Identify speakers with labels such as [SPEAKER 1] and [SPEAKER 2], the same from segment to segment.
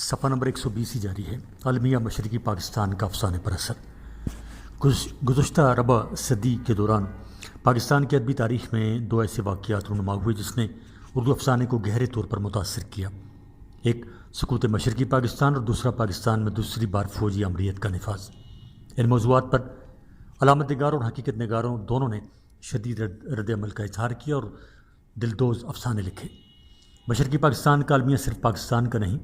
[SPEAKER 1] صفحہ نمبر 120 ہی جاری ہے۔ المیہ مشرقی پاکستان کا افسانے پر اثر۔ گزشتہ ربع صدی کے دوران پاکستان کی ادبی تاریخ میں دو ایسے واقعات رونما ہوئے جس نے اردو افسانے کو گہرے طور پر متاثر کیا۔ ایک سقوط مشرقی پاکستان اور دوسرا پاکستان میں دوسری بار فوجی عملیت کا نفاذ۔ ان موضوعات پر علامت نگاروں اور حقیقت نگاروں دونوں نے شدید رد عمل کا اظہار کیا اور دلدوز افسانے لکھے۔ مشرقی پاکستان کا المیہ صرف پاکستان کا نہیں،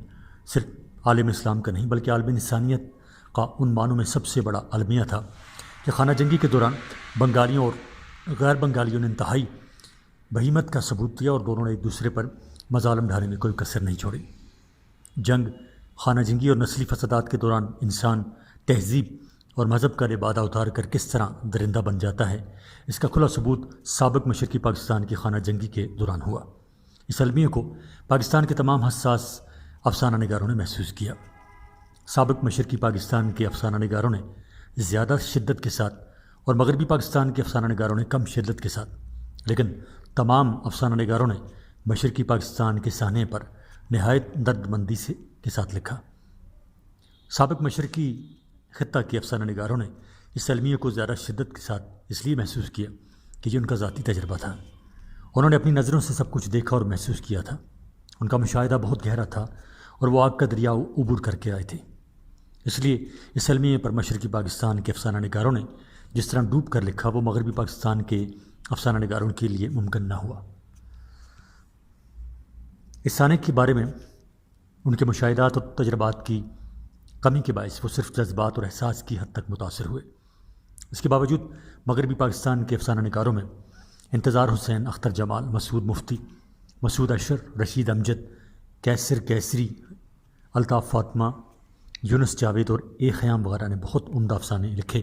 [SPEAKER 1] صرف عالم اسلام کا نہیں، بلکہ عالم انسانیت کا ان معنوں میں سب سے بڑا المیہ تھا کہ خانہ جنگی کے دوران بنگالیوں اور غیر بنگالیوں نے انتہائی بہیمت کا ثبوت دیا اور دونوں نے ایک دوسرے پر مظالم ڈھانے میں کوئی کسر نہیں چھوڑی۔ جنگ، خانہ جنگی اور نسلی فسادات کے دوران انسان تہذیب اور مذہب کا لبادہ اتار کر کس طرح درندہ بن جاتا ہے، اس کا کھلا ثبوت سابق مشرقی پاکستان کی خانہ جنگی کے دوران ہوا۔ اس المیہ کو پاکستان کے تمام حساس افسانہ نگاروں نے محسوس کیا۔ سابق مشرقی پاکستان کے افسانہ نگاروں نے زیادہ شدت کے ساتھ اور مغربی پاکستان کے افسانہ نگاروں نے کم شدت کے ساتھ، لیکن تمام افسانہ نگاروں نے مشرقی پاکستان کے سانحے پر نہایت درد مندی کے ساتھ لکھا۔ سابق مشرقی خطہ کے افسانہ نگاروں نے اس المیہ کو زیادہ شدت کے ساتھ اس لیے محسوس کیا کہ یہ ان کا ذاتی تجربہ تھا۔ انہوں نے اپنی نظروں سے سب کچھ دیکھا اور محسوس کیا تھا۔ ان کا مشاہدہ بہت گہرا تھا اور وہ آگ کا دریا عبور کر کے آئے تھے۔ اس لیے اس المیہ پر مشرقی پاکستان کے افسانہ نگاروں نے جس طرح ڈوب کر لکھا وہ مغربی پاکستان کے افسانہ نگاروں کے لیے ممکن نہ ہوا۔ اس سانحے کے بارے میں ان کے مشاہدات اور تجربات کی کمی کے باعث وہ صرف جذبات اور احساس کی حد تک متاثر ہوئے۔ اس کے باوجود مغربی پاکستان کے افسانہ نگاروں میں انتظار حسین، اختر جمال، مسعود مفتی، مسعود اشر، رشید امجد، کیسر کیسری، الطاف فاطمہ، یونس جاوید اور اے خیام وغیرہ نے بہت عمدہ افسانے لکھے۔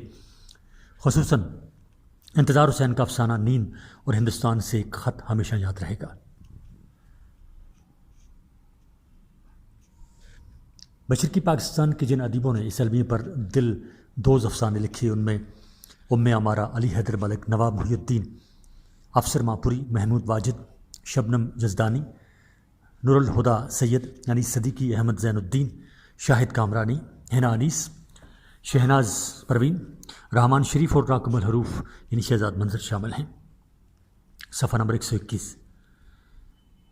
[SPEAKER 1] خصوصاً انتظار حسین کا افسانہ نیند اور ہندوستان سے ایک خط ہمیشہ یاد رہے گا۔ مشرقی پاکستان کے جن ادیبوں نے اس المیہ پر دل دوز افسانے لکھے ان میں ام امارہ، علی حیدر ملک، نواب محی الدین، افسر ماپوری، محمود واجد، شبنم جزدانی، نور الہدا سید یعنی صدیقی احمد زین الدین، شاہد کامرانی، ہنا انیس، شہناز پروین، رحمان شریف اور راکم الحروف یعنی شہزاد منظر شامل ہیں۔ صفحہ نمبر 121۔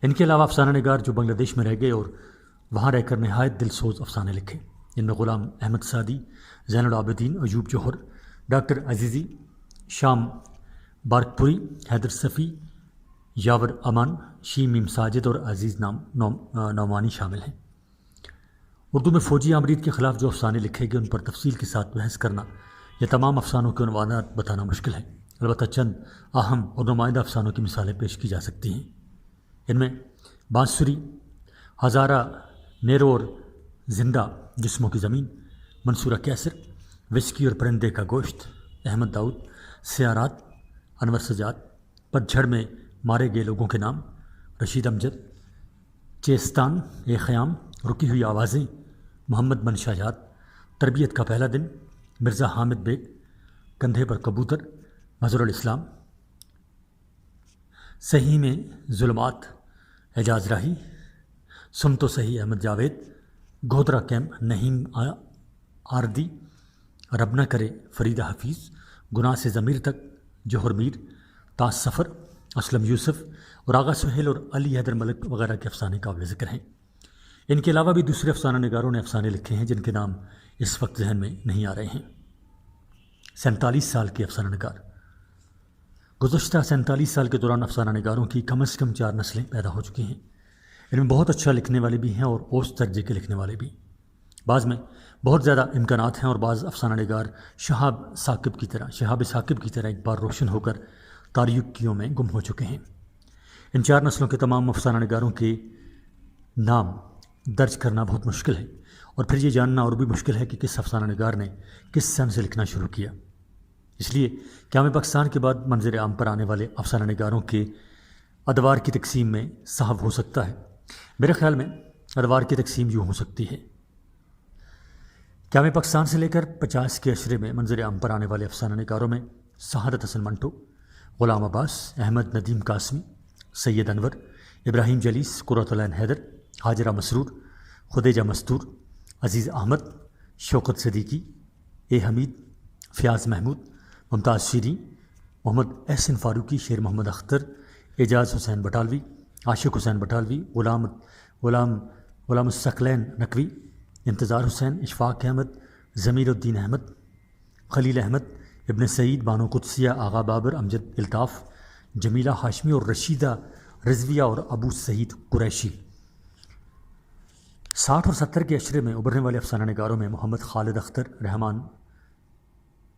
[SPEAKER 1] ان کے علاوہ افسانہ نگار جو بنگلہ دیش میں رہ گئے اور وہاں رہ کر نہایت دل سوز افسانے لکھے، ان میں غلام احمد سعدی، زین العابدین، ایوب جوہر، ڈاکٹر عزیزی، شام بارکپوری، حیدر صفی، یاور امان، شیم میم ساجد اور عزیز نعمانی شامل ہیں۔ اردو میں فوجی آمرید کے خلاف جو افسانے لکھے گئے ان پر تفصیل کے ساتھ بحث کرنا یا تمام افسانوں کے عنوانات بتانا مشکل ہے، البتہ چند اہم اور نمائندہ افسانوں کی مثالیں پیش کی جا سکتی ہیں۔ ان میں بانسری، ہزارہ نیرو اور زندہ جسموں کی زمین، منصورہ کیسر، وسکی اور پرندے کا گوشت، احمد داؤد، سیارات، انور سجاد، پتجھڑ میں مارے گئے لوگوں کے نام، رشید امجد، چیستان، اے خیام، رکی ہوئی آوازیں، محمد منشا یاد، تربیت کا پہلا دن، مرزا حامد بیگ، کندھے پر کبوتر، مظہر الاسلام، صحیح میں ظلمات، اعجاز راہی، سن تو صحیح احمد جاوید، گودرا کیمپ، نہیم آردی، رب نہ کرے فریدہ حفیظ، گناہ سے ضمیر تک، جوہر میر، تاج سفر، اسلم یوسف اور آغا سہیل اور علی حیدر ملک وغیرہ کے افسانے قابل ذکر ہیں۔ ان کے علاوہ بھی دوسرے افسانہ نگاروں نے افسانے لکھے ہیں جن کے نام اس وقت ذہن میں نہیں آ رہے ہیں۔ 47 سال کے افسانہ نگار۔ گزشتہ 47 سال کے دوران افسانہ نگاروں کی کم از کم 4 نسلیں پیدا ہو چکی ہیں۔ ان میں بہت اچھا لکھنے والے بھی ہیں اور اوسط درجے کے لکھنے والے بھی۔ بعض میں بہت زیادہ امکانات ہیں اور بعض افسانہ نگار شہاب ثاقب کی طرح ایک بار روشن ہو کر تاریکیوں میں گم ہو چکے ہیں۔ ان 4 نسلوں کے تمام افسانہ نگاروں کے نام درج کرنا بہت مشکل ہے اور پھر یہ جاننا اور بھی مشکل ہے کہ کس افسانہ نگار نے کس سن سے لکھنا شروع کیا۔ اس لیے قیام پاکستان کے بعد منظر عام پر آنے والے افسانہ نگاروں کے ادوار کی تقسیم میں صحب ہو سکتا ہے۔ میرے خیال میں ادوار کی تقسیم یوں ہو سکتی ہے۔ قیام پاکستان سے لے کر 50 کے عشرے میں منظر عام پر آنے والے افسانہ نگاروں میں سعادت حسن منٹو، غلام عباس، احمد ندیم قاسمی، سید انور، ابراہیم جلیس، قرۃ العین حیدر، حاجرہ مسرور، خدیجہ مستور، عزیز احمد، شوکت صدیقی، اے حمید، فیاض محمود، ممتاز شیریں، محمد احسن فاروقی، شیر محمد اختر، اعجاز حسین بٹالوی، عاشق حسین بٹالوی، غلام الثقلین نقوی، انتظار حسین، اشفاق احمد، ضمیر الدین احمد، خلیل احمد، ابن سعید، بانو قدسیہ، آغا بابر، امجد الطاف، جمیلہ ہاشمی اور رشیدہ رضویہ اور ابو سعید قریشی۔ 60 اور 70 کے عشرے میں ابھرنے والے افسانہ نگاروں میں محمد خالد اختر، رحمان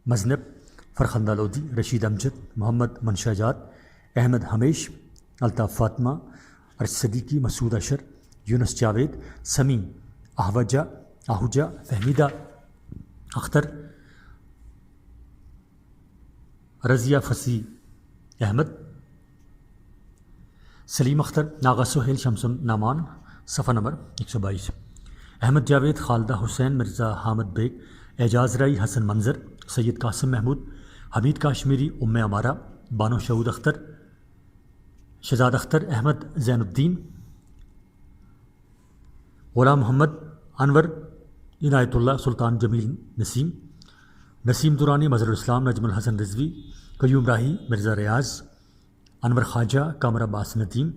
[SPEAKER 1] مذنب، فرخندہ لودھی، رشید امجد، محمد منشا جات، احمد ہمیش، الطاف فاطمہ، ارشد صدیقی، مسعود اشر، یونس جاوید، سمیع آہوجہ، فہمیدہ اختر، رضیہ فصیح احمد، سلیم اختر، ناغا سہیل، شمس النعمان۔ صفحہ نمبر 122۔ احمد جاوید، خالدہ حسین، مرزا حامد بیگ، اعجاز رائی، حسن منظر، سید قاسم محمود، حمید کاشمیری، ام امارہ، بانو شہود اختر، شہزاد اختر، احمد زین الدین، غلام محمد انور، عنایت اللہ، سلطان جمیل نسیم دورانی، مظہر الاسلام، نجم الحسن رضوی، قیوم راہی، مرزا ریاض، انور خواجہ، قمر عباس ندیم،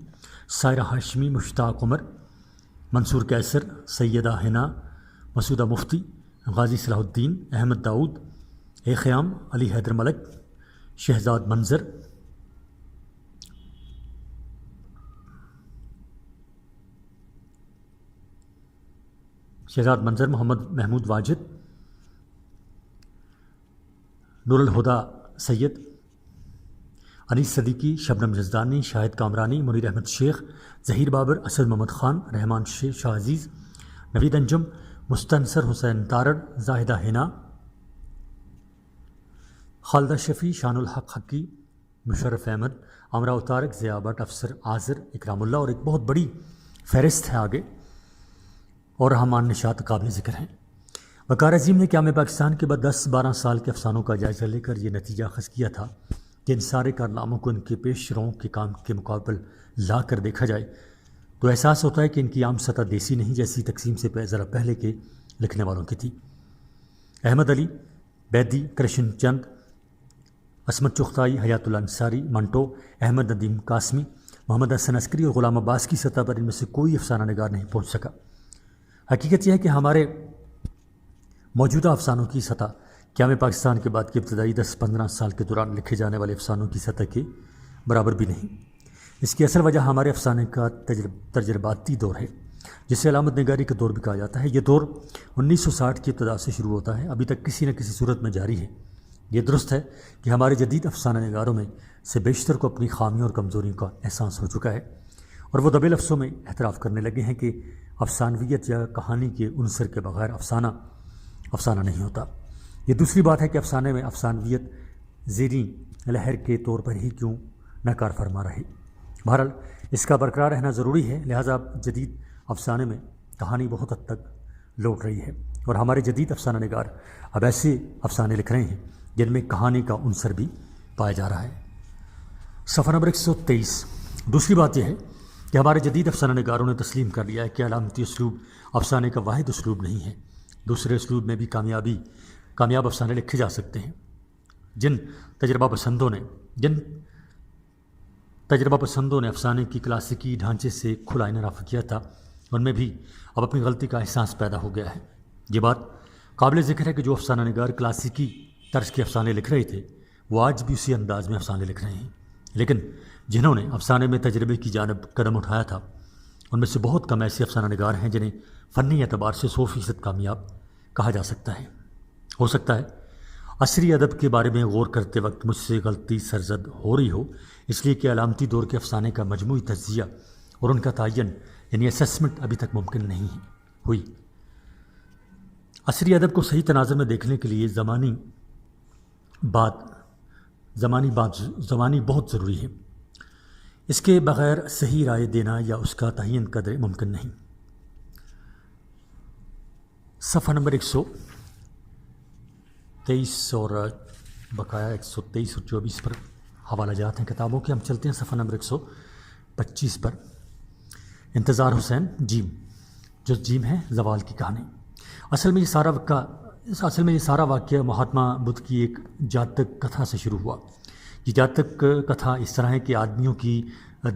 [SPEAKER 1] سائرہ ہاشمی، مشتاق عمر، منصور کیسر، سیدہ حنا، مسعودہ مفتی، غازی صلاح الدین، احمد داؤد، اے خیام، علی حیدر ملک، شہزاد منظر، محمد محمود واجد، نور الہدا سید، انیس صدیقی، شبنم جزدانی، شاہد کامرانی، منیر احمد شیخ، ظہیر بابر، اسد محمد خان، رحمان شاہ عزیز، نوید انجم، مستنصر حسین تارڑ، زاہدہ حنا، خالدہ شفیع، شان الحق حقی، مشرف احمد، امراء طارق، ضیاء بٹ، افسر آذر، اکرام اللہ، اور ایک بہت بڑی فہرست ہے آگے، اور رحمان نشاط قابل ذکر ہیں۔ وقار عظیم نے قیام پاکستان کے بعد 10-12 سال کے افسانوں کا جائزہ لے کر یہ نتیجہ اخذ کیا تھا کہ ان سارے کارناموں کو ان کے پیش روں کے کام کے مقابل لا کر دیکھا جائے تو احساس ہوتا ہے کہ ان کی عام سطح دیسی نہیں، جیسی تقسیم سے ذرا پہلے کے لکھنے والوں کی تھی۔ احمد علی بیدی، کرشن چند، عصمت چغتائی، حیات اللہ انصاری، منٹو، احمد ندیم قاسمی، محمد حسن عسکری اور غلام عباس کی سطح پر ان میں سے کوئی افسانہ نگار نہیں پہنچ سکا۔ حقیقت یہ ہے کہ ہمارے موجودہ افسانوں کی سطح قیام پاکستان کے بعد کے ابتدائی 10-15 سال کے دوران لکھے جانے والے افسانوں کی سطح کے برابر بھی نہیں۔ اس کی اصل وجہ ہمارے افسانے کا تجرباتی دور ہے، جسے علامت نگاری کا دور بھی کہا جاتا ہے۔ یہ دور 1960 کی ابتدا سے شروع ہوتا ہے، ابھی تک کسی نہ کسی صورت میں جاری ہے۔ یہ درست ہے کہ ہمارے جدید افسانہ نگاروں میں سے بیشتر کو اپنی خامیوں اور کمزوریوں کا احساس ہو چکا ہے، اور وہ دبے لفظوں میں اعتراف کرنے لگے ہیں کہ افسانویت یا کہانی کے عنصر کے بغیر افسانہ نہیں ہوتا۔ یہ دوسری بات ہے کہ افسانے میں افسانویت زیریں لہر کے طور پر ہی کیوں نہ کار فرما رہے۔ بہرحال اس کا برقرار رہنا ضروری ہے، لہٰذا جدید افسانے میں کہانی بہت حد تک لوٹ رہی ہے، اور ہمارے جدید افسانہ نگار اب ایسے افسانے لکھ رہے ہیں جن میں کہانی کا عنصر بھی پایا جا رہا ہے۔ صفحہ نمبر 123۔ دوسری بات یہ ہے کہ ہمارے جدید افسانہ نگاروں نے تسلیم کر لیا ہے کہ علامتی اسلوب افسانے کا واحد اسلوب نہیں ہے، دوسرے اسلوب میں بھی کامیاب افسانے لکھے جا سکتے ہیں۔ جن تجربہ پسندوں نے افسانے کی کلاسیکی ڈھانچے سے کھلا انحراف کیا تھا، ان میں بھی اب اپنی غلطی کا احساس پیدا ہو گیا ہے۔ یہ بات قابل ذکر ہے کہ جو افسانہ نگار کلاسیکی طرز کے افسانے لکھ رہے تھے وہ آج بھی اسی انداز میں افسانے لکھ رہے ہیں، لیکن جنہوں نے افسانے میں تجربے کی جانب قدم اٹھایا تھا ان میں سے بہت کم ایسے افسانہ نگار ہیں جنہیں فنی اعتبار سے 100% کامیاب کہا جا سکتا ہے۔ ہو سکتا ہے عصری ادب کے بارے میں غور کرتے وقت مجھ سے غلطی سرزد ہو رہی ہو، اس لیے کہ علامتی دور کے افسانے کا مجموعی تجزیہ اور ان کا تعین یعنی اسسمنٹ ابھی تک ممکن نہیں ہوئی۔ عصری ادب کو صحیح تناظر میں دیکھنے کے لیے زمانی بہت ضروری ہے، اس کے بغیر صحیح رائے دینا یا اس کا تعین قدر ممکن نہیں۔ صفحہ نمبر 123 اور بقایا 123 اور 24 پر حوالہ جات ہیں کتابوں کے۔ ہم چلتے ہیں صفحہ نمبر 125 پر۔ انتظار حسین جیم، جیم ہے زوال کی کہانی۔ اصل میں یہ سارا واقعہ مہاتما بدھ کی ایک جاتک کتھا سے شروع ہوا۔ یہ جاتک کتھا اس طرح ہے کہ آدمیوں کی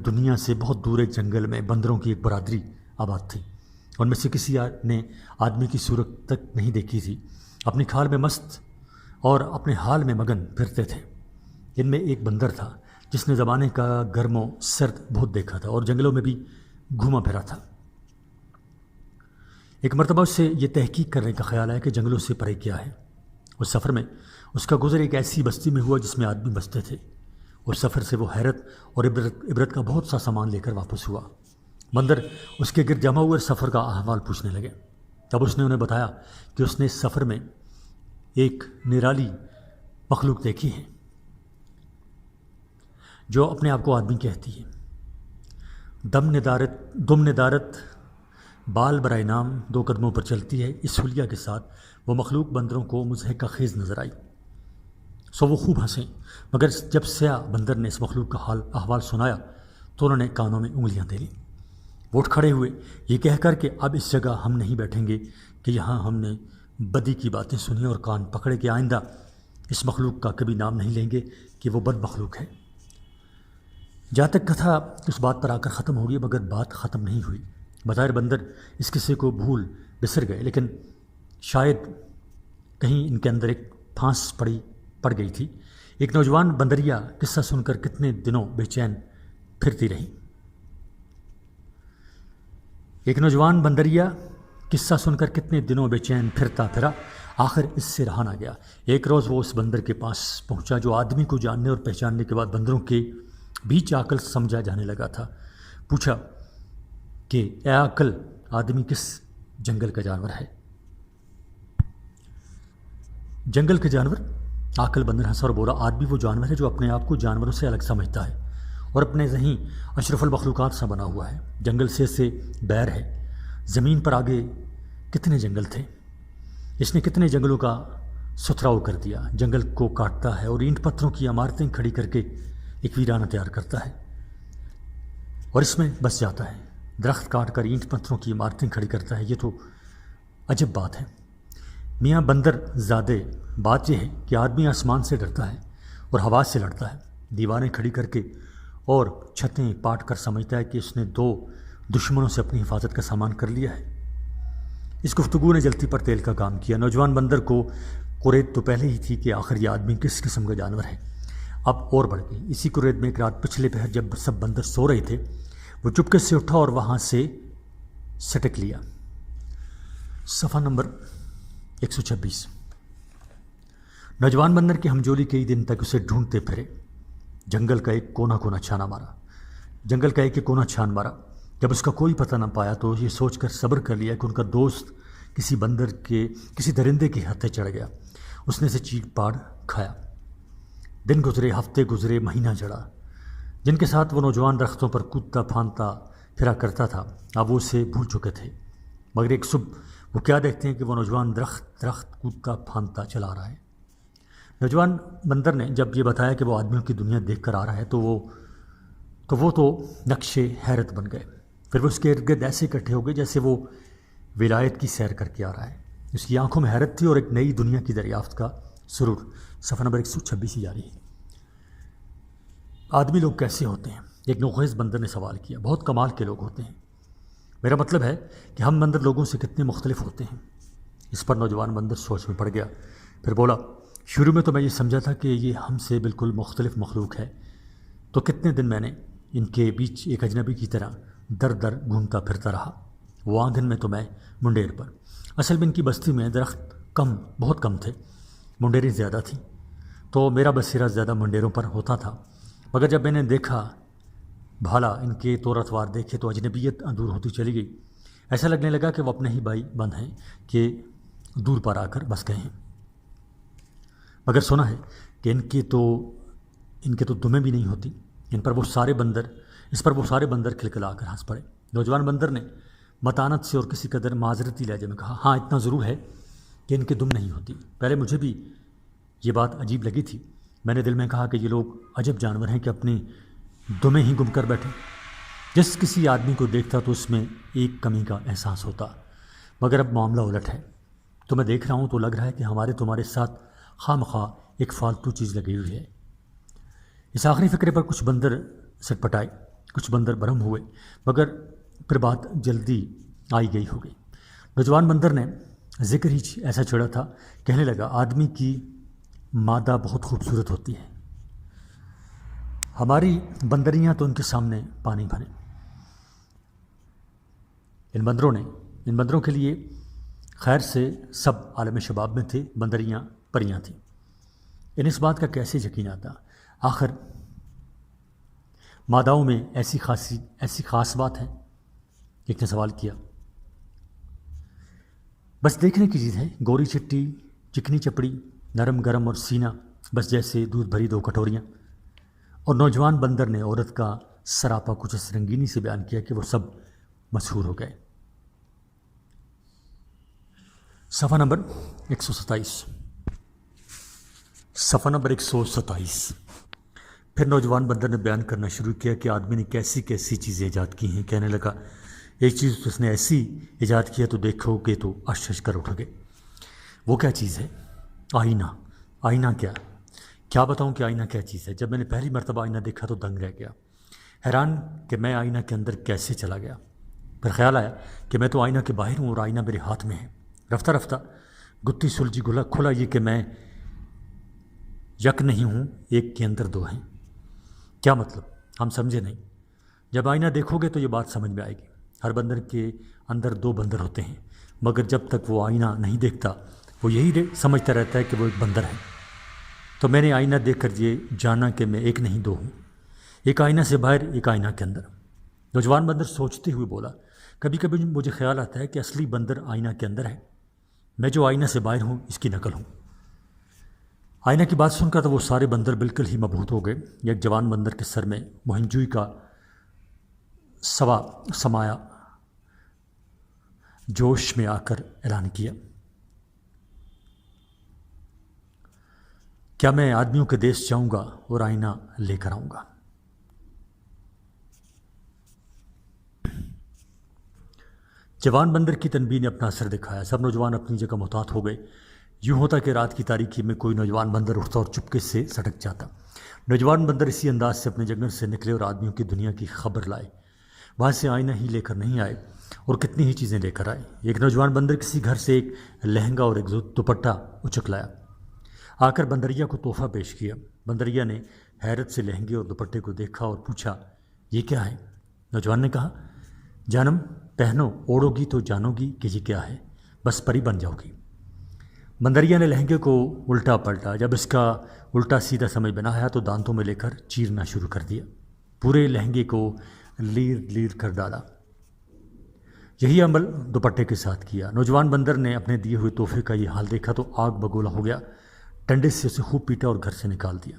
[SPEAKER 1] دنیا سے بہت دور ایک جنگل میں بندروں کی ایک برادری آباد تھی۔ ان میں سے کسی نے آدمی کی صورت تک نہیں دیکھی تھی، اپنی کھال میں مست اور اپنے حال میں مگن پھرتے تھے۔ ان میں ایک بندر تھا جس نے زمانے کا گرم و سرد بہت دیکھا تھا اور جنگلوں میں بھی گھوما پھرا تھا۔ ایک مرتبہ اس سے یہ تحقیق کرنے کا خیال آیا کہ جنگلوں سے پرے کیا ہے۔ اس سفر میں اس کا گزر ایک ایسی بستی میں ہوا جس میں آدمی بستے تھے۔ اس سفر سے وہ حیرت اور عبرت کا بہت سا سامان لے کر واپس ہوا۔ بندر اس کے گرد جمع ہوئے سفر کا احوال پوچھنے لگے۔ تب اس نے انہیں بتایا کہ اس نے اس سفر میں ایک نرالی مخلوق دیکھی ہے جو اپنے آپ کو آدمی کہتی ہے۔ دم ندارت بال برائے نام 2 قدموں پر چلتی ہے۔ اس حلیہ کے ساتھ وہ مخلوق بندروں کو مضحکہ خیز نظر آئی، سو وہ خوب ہنسے، مگر جب سیاہ بندر نے اس مخلوق کا احوال سنایا تو انہوں نے کانوں میں انگلیاں دے لیں۔ وہ اٹھ کھڑے ہوئے یہ کہہ کر کہ اب اس جگہ ہم نہیں بیٹھیں گے کہ یہاں ہم نے بدی کی باتیں سنی اور کان پکڑے کہ آئندہ اس مخلوق کا کبھی نام نہیں لیں گے کہ وہ بد مخلوق ہے۔ جہاں تک کتھا اس بات پر آ کر ختم ہوگی، مگر بات ختم نہیں ہوئی۔ بظاہر بندر اس قصے کو بھول بسر گئے، لیکن شاید کہیں ان کے اندر ایک پھانس پڑ گئی تھی۔ ایک نوجوان بندریا قصہ سن کر کتنے دنوں بے چین پھرتی رہی۔ ایک نوجوان بندریا قصہ سن کر کتنے دنوں بے چین پھرتا پھرا، آخر اس سے رہا نہ گیا۔ ایک روز وہ اس بندر کے پاس پہنچا جو آدمی کو جاننے اور پہچاننے کے بعد بندروں کے بیچ عقل سمجھا جانے لگا تھا۔ پوچھا کہ اے عقل، آدمی کس جنگل کا جانور ہے؟ جنگل کے جانور؟ عقل بندر ہنسا اور بولا، آدمی وہ جانور ہے جو اپنے آپ کو جانوروں سے الگ سمجھتا ہے اور اپنے ذہین اشرف المخلوقات سے بنا ہوا ہے۔ جنگل سے بیر ہے۔ زمین پر آگے کتنے جنگل تھے، اس نے کتنے جنگلوں کا ستھراؤ کر دیا۔ جنگل کو کاٹتا ہے اور اینٹ پتھروں کی عمارتیں کھڑی کر کے ایک ویرانہ تیار کرتا ہے اور اس میں بس جاتا ہے۔ درخت کاٹ کر اینٹ پتھروں کی عمارتیں کھڑی کرتا ہے، یہ تو عجب بات ہے۔ میاں بندر زادے، بات یہ ہے کہ آدمی آسمان سے ڈرتا ہے اور ہوا سے لڑتا ہے، دیواریں کھڑی کر کے اور چھتیں پاٹ کر سمجھتا ہے کہ اس نے 2 دشمنوں سے اپنی حفاظت کا سامان کر لیا ہے۔ اس گفتگو نے جلتی پر تیل کا کام کیا۔ نوجوان بندر کو قرید تو پہلے ہی تھی کہ آخر یہ آدمی کس قسم کا جانور ہے، اب اور بڑھ گئی۔ اسی قرید میں ایک رات پچھلے پہر جب سب بندر سو رہے تھے، وہ چپکے سے اٹھا اور وہاں سے سٹک لیا۔ صفحہ نمبر 126۔ نوجوان بندر کے ہمجولی کئی دن تک اسے ڈھونڈتے پھرے۔ جنگل کا ایک کونا چھان مارا۔ جب اس کا کوئی پتہ نہ پایا تو یہ سوچ کر صبر کر لیا کہ ان کا دوست کسی درندے کے ہتھے چڑھ گیا، اس نے اسے چیٹ پاڑ کھایا۔ دن گزرے، ہفتے گزرے، مہینہ چڑھا، جن کے ساتھ وہ نوجوان درختوں پر کودتا پھاندتا پھرا کرتا تھا اب وہ اسے بھول چکے تھے۔ مگر ایک صبح وہ کیا دیکھتے ہیں کہ وہ نوجوان درخت کودتا پھاندتا چلا آ رہا ہے۔ نوجوان بندر نے جب یہ بتایا کہ وہ آدمیوں کی دنیا دیکھ کر آ رہا ہے تو وہ نقش حیرت بن گئے۔ پھر وہ اس کے ارد گرد ایسے اکٹھے ہو گئے جیسے وہ ولایت کی سیر کر کے آ رہا ہے۔ اس کی آنکھوں میں حیرت تھی اور ایک نئی دنیا کی دریافت کا سرور۔ صفحہ نمبر 126 ہی جاری ہے۔ آدمی لوگ کیسے ہوتے ہیں؟ ایک نوخیز بندر نے سوال کیا۔ بہت کمال کے لوگ ہوتے ہیں، میرا مطلب ہے کہ ہم بندر لوگوں سے کتنے مختلف ہوتے ہیں۔ اس پر نوجوان بندر سوچ میں پڑ گیا، پھر بولا، شروع میں تو میں یہ سمجھا تھا کہ یہ ہم سے بالکل مختلف مخلوق ہے، تو کتنے دن میں نے ان کے بیچ ایک اجنبی کی طرح در در گھومتا پھرتا رہا۔ وہ آنگن میں تو میں منڈیر پر۔ اصل میں ان کی بستی میں درخت بہت کم تھے، منڈیریں زیادہ تھیں، تو میرا بصیرہ زیادہ منڈیروں پر ہوتا تھا۔ مگر جب میں نے دیکھا بھالا ان کے طور اتوار دیکھے تو اجنبیت دور ہوتی چلی گئی۔ ایسا لگنے لگا کہ وہ اپنے ہی بھائی بند ہیں کہ دور پر آ کر بس گئے ہیں۔ مگر سنا ہے کہ ان کے تو دمیں بھی نہیں ہوتی۔ اس پر وہ سارے بندر کھلکھلا کر ہنس پڑے۔ نوجوان بندر نے متانت سے اور کسی قدر معذرتی لہجے میں کہا، ہاں اتنا ضرور ہے کہ ان کے دم نہیں ہوتی۔ پہلے مجھے بھی یہ بات عجیب لگی تھی۔ میں نے دل میں کہا کہ یہ لوگ عجب جانور ہیں کہ اپنی دمیں ہی گم کر بیٹھے۔ جس کسی آدمی کو دیکھتا تو اس میں ایک کمی کا احساس ہوتا۔ مگر اب معاملہ الٹ ہے. تو میں دیکھ رہا ہوں تو لگ رہا ہے کہ ہمارے تمہارے ساتھ خواہ مخواہ ایک فالتو چیز لگی ہوئی ہے. اس آخری فقرے پر کچھ بندر سٹ پٹائے، کچھ بندر برہم ہوئے، مگر پھر بات جلدی آئی گئی ہو گئی. نوجوان بندر نے ذکر ہی ایسا چھڑا تھا، کہنے لگا آدمی کی مادہ بہت خوبصورت ہوتی ہے، ہماری بندریاں تو ان کے سامنے پانی بھرے. ان بندروں کے لیے خیر سے سب عالم شباب میں تھے، بندریاں پریاں تھیں. ان اس بات کا کیسے یقین آتا؟ آخر ماداؤں میں ایسی خاص بات ہے؟ ایک نے سوال کیا. بس دیکھنے کی چیز ہے، گوری چٹی، چکنی چپڑی، نرم گرم اور سینہ بس جیسے دودھ بھری 2 کٹوریاں. اور نوجوان بندر نے عورت کا سراپا کچھ اس رنگینی سے بیان کیا کہ وہ سب مسحور ہو گئے. صفحہ نمبر 127. پھر نوجوان بندر نے بیان کرنا شروع کیا کہ آدمی نے کیسی کیسی چیزیں ایجاد کی ہیں. کہنے لگا ایک چیز تو اس نے ایسی ایجاد کیا تو دیکھو گے تو اشش کر اٹھو گے. وہ کیا چیز ہے؟ آئینہ. آئینہ کیا بتاؤں کہ آئینہ کیا چیز ہے؟ جب میں نے پہلی مرتبہ آئینہ دیکھا تو دنگ رہ گیا، حیران کہ میں آئینہ کے اندر کیسے چلا گیا. پھر خیال آیا کہ میں تو آئینہ کے باہر ہوں اور آئینہ میرے ہاتھ میں ہے. رفتہ رفتہ گتی سلجھی کھلا یہ کہ میں یک نہیں ہوں، ایک کے اندر 2 ہیں. کیا مطلب؟ ہم سمجھے نہیں. جب آئینہ دیکھو گے تو یہ بات سمجھ میں آئے گی. ہر بندر کے اندر 2 بندر ہوتے ہیں، مگر جب تک وہ آئینہ نہیں دیکھتا وہ یہی سمجھتا رہتا ہے کہ وہ ایک بندر ہے. تو میں نے آئینہ دیکھ کر یہ جانا کہ میں ایک نہیں 2 ہوں، ایک آئینہ سے باہر، ایک آئینہ کے اندر. نوجوان بندر سوچتے ہوئے بولا کبھی کبھی مجھے خیال آتا ہے کہ اصلی بندر آئینہ کے اندر ہے، میں جو آئینہ سے باہر ہوں اس کی نقل ہوں. آئینہ کی بات سن کر تو وہ سارے بندر بالکل ہی مبہوت ہو گئے. ایک جوان بندر کے سر میں مہنجوئی کا سمایا جوش میں آ کر اعلان کیا، کیا میں آدمیوں کے دیش جاؤں گا اور آئینہ لے کر آؤں گا. جوان بندر کی تنبیہ نے اپنا اثر دکھایا. سب نوجوان اپنی جگہ محتاط ہو گئے. یوں ہوتا کہ رات کی تاریکی میں کوئی نوجوان بندر اٹھتا اور چپکے سے سٹک جاتا. نوجوان بندر اسی انداز سے اپنے جنگل سے نکلے اور آدمیوں کی دنیا کی خبر لائے. وہاں سے آئینہ ہی لے کر نہیں آئے اور کتنی ہی چیزیں لے کر آئے. ایک نوجوان بندر کسی گھر سے ایک لہنگا اور ایک دوپٹہ اچک لایا. آ کر بندریا کو تحفہ پیش کیا. بندریا نے حیرت سے لہنگے اور دوپٹے کو دیکھا اور پوچھا یہ کیا ہے؟ نوجوان نے کہا جانم پہنو، اوڑو گی تو جانو گی کہ یہ کیا ہے، بس پری بن جاؤ گی. بندریا نے لہنگے کو الٹا پلٹا. جب اس کا الٹا سیدھا سمجھ میں نہ آیا تو دانتوں میں لے کر چیرنا شروع کر دیا. پورے لہنگے کو لیر کر ڈالا. یہی عمل دوپٹے کے ساتھ کیا. نوجوان بندر نے اپنے دیے ہوئے تحفے کا یہ حال دیکھا تو آگ بگولا ہو گیا. ڈنڈے سے اسے خوب پیٹا اور گھر سے نکال دیا.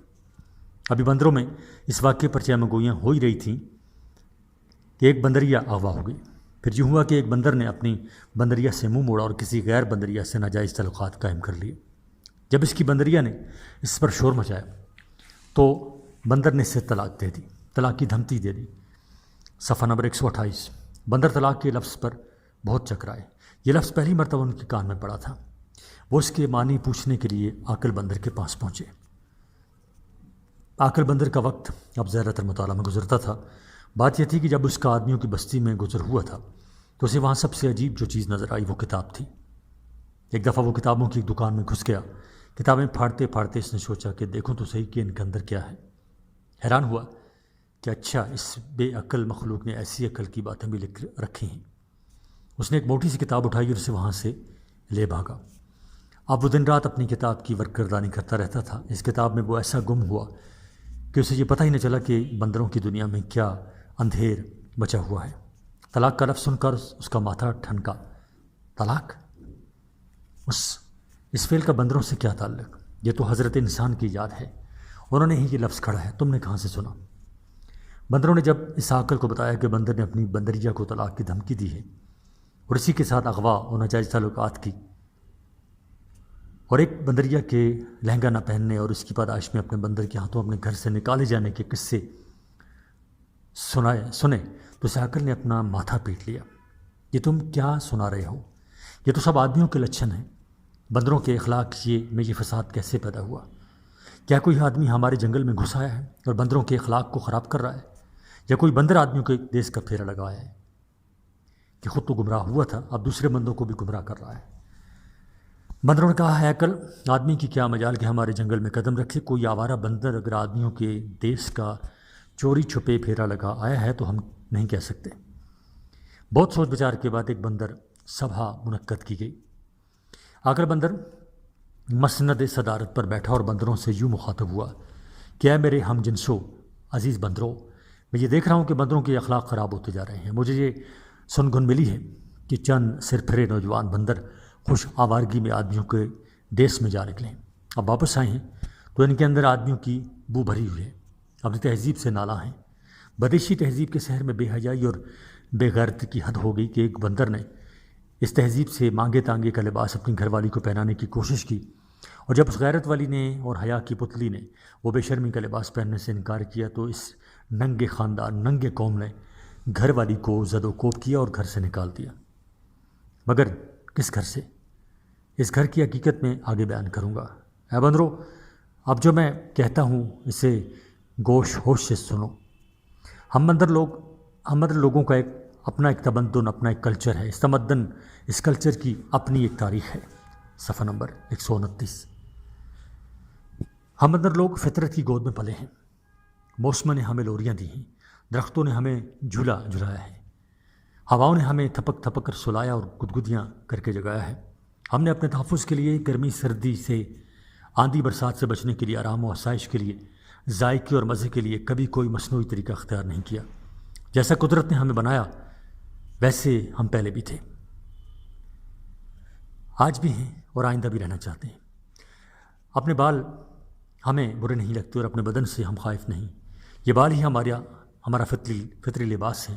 [SPEAKER 1] ابھی بندروں میں اس واقعے پر چہمہ گوئیاں ہو ہی رہی تھیں کہ ایک بندریا اغوا ہو گئی. پھر یوں ہوا کہ ایک بندر نے اپنی بندریا سے منہ موڑا اور کسی غیر بندریا سے ناجائز تعلقات قائم کر لیے. جب اس کی بندریا نے اس پر شور مچایا تو بندر نے اسے طلاق دے دی، طلاق کی دھمکی دے دی. صفحہ نمبر 128. بندر طلاق کے لفظ پر بہت چکرائے. یہ لفظ پہلی مرتبہ ان کے کان میں پڑا تھا. وہ اس کے معنی پوچھنے کے لیے عاقل بندر کے پاس پہنچے. عاقل بندر کا وقت اب زیادہ تر مطالعہ میں گزرتا تھا. بات یہ تھی کہ جب اس کا آدمیوں کی بستی میں گزر ہوا تھا تو اسے وہاں سب سے عجیب جو چیز نظر آئی وہ کتاب تھی. ایک دفعہ وہ کتابوں کی ایک دکان میں گھس گیا. کتابیں پھاڑتے پھاڑتے اس نے سوچا کہ دیکھوں تو صحیح کہ ان کے اندر کیا ہے. حیران ہوا کہ اچھا اس بے عقل مخلوق نے ایسی عقل کی باتیں بھی لکھ رکھی ہیں. اس نے ایک موٹی سی کتاب اٹھائی اور اسے وہاں سے لے بھاگا. اب وہ دن رات اپنی کتاب کی ورکردانی کرتا رہتا تھا. اس کتاب میں وہ ایسا گم ہوا کہ اسے یہ پتہ ہی نہ چلا کہ بندروں کی دنیا میں کیا اندھیر بچا ہوا ہے. طلاق کا لفظ سن کر اس کا ماتھا ٹھنکا. طلاق؟ اس فعل کا بندروں سے کیا تعلق؟ یہ تو حضرت انسان کی یاد ہے، انہوں نے ہی یہ لفظ کھڑا ہے، تم نے کہاں سے سنا؟ بندروں نے جب اس عاقل کو بتایا کہ بندر نے اپنی بندریا کو طلاق کی دھمکی دی ہے اور اسی کے ساتھ اغوا اور ناجائز تعلقات کی اور ایک بندریا کے لہنگا نہ پہننے اور اس کی پاداش میں اپنے بندر کے ہاتھوں اپنے گھر سے نکالے جانے کے قصے سنے تو اس عاقل نے اپنا ماتھا پیٹ لیا. یہ تم کیا سنا رہے ہو؟ یہ تو سب آدمیوں کے لچھن ہیں، بندروں کے اخلاق میں یہ فساد کیسے پیدا ہوا؟ کیا کوئی آدمی ہمارے جنگل میں گھس آیا ہے اور بندروں کے اخلاق کو خراب کر رہا ہے، یا کوئی بندر آدمیوں کے دیس کا پھیرا لگایا ہے کہ خود تو گمراہ ہوا تھا، اب دوسرے بندوں کو بھی گمراہ کر رہا ہے؟ بندروں نے کہا ہے عقل آدمی کی کیا مجال کہ ہمارے جنگل میں قدم رکھے، کوئی آوارہ بندر اگر آدمیوں کے دیس کا چوری چھپے پھیرا لگا آیا ہے تو ہم نہیں کہہ سکتے۔ بہت سوچ بچار کے بعد ایک بندر سبھا منعقد کی گئی۔ آخر بندر مسند صدارت پر بیٹھا اور بندروں سے یوں مخاطب ہوا کہ اے میرے ہم جنسو عزیز بندروں، میں یہ دیکھ رہا ہوں کہ بندروں کے اخلاق خراب ہوتے جا رہے ہیں۔ مجھے یہ سنگن ملی ہے کہ چند سر پھرے نوجوان بندر خوش آوارگی میں آدمیوں کے دیس میں جا نکلے ہیں، اب واپس آئے ہیں تو ان کے اندر آدمیوں کی بو بھری ہوئی ہے، اپنی تہذیب سے نالاں ہیں۔ بدیشی تہذیب کے شہر میں بے حیائی اور بے غیرتی کی حد ہو گئی کہ ایک بندر نے اس تہذیب سے مانگے تانگے کا لباس اپنی گھر والی کو پہنانے کی کوشش کی، اور جب اس غیرت والی نے اور حیا کی پتلی نے وہ بے شرمی کا لباس پہننے سے انکار کیا تو اس ننگے خاندان ننگے قوم نے گھر والی کو زد و کوب کیا اور گھر سے نکال دیا۔ مگر کس گھر سے؟ اس گھر کی حقیقت میں آگے بیان کروں گا۔ اے بندرو، اب جو میں کہتا ہوں اسے گوش ہوش سے سنو۔ ہم بندر لوگوں کا اپنا ایک تمدن، اپنا ایک کلچر ہے۔ اس تمدن، اس کلچر کی اپنی ایک تاریخ ہے۔ صفحہ نمبر 129۔ ہم بندر لوگ فطرت کی گود میں پلے ہیں، موسم نے ہمیں لوریاں دی ہیں، درختوں نے ہمیں جھولا جھلایا ہے، ہواؤں نے ہمیں تھپک تھپک کر سلایا اور گدگدیاں کر کے جگایا ہے۔ ہم نے اپنے تحفظ کے لیے، گرمی سردی سے، آندھی برسات سے بچنے کے لیے، آرام و آسائش کے لیے، ذائقے اور مزے کے لیے کبھی کوئی مصنوعی طریقہ اختیار نہیں کیا۔ جیسا قدرت نے ہمیں بنایا ویسے ہم پہلے بھی تھے، آج بھی ہیں اور آئندہ بھی رہنا چاہتے ہیں۔ اپنے بال ہمیں برے نہیں لگتے اور اپنے بدن سے ہم خائف نہیں۔ یہ بال ہی ہمارا فطری لباس ہے۔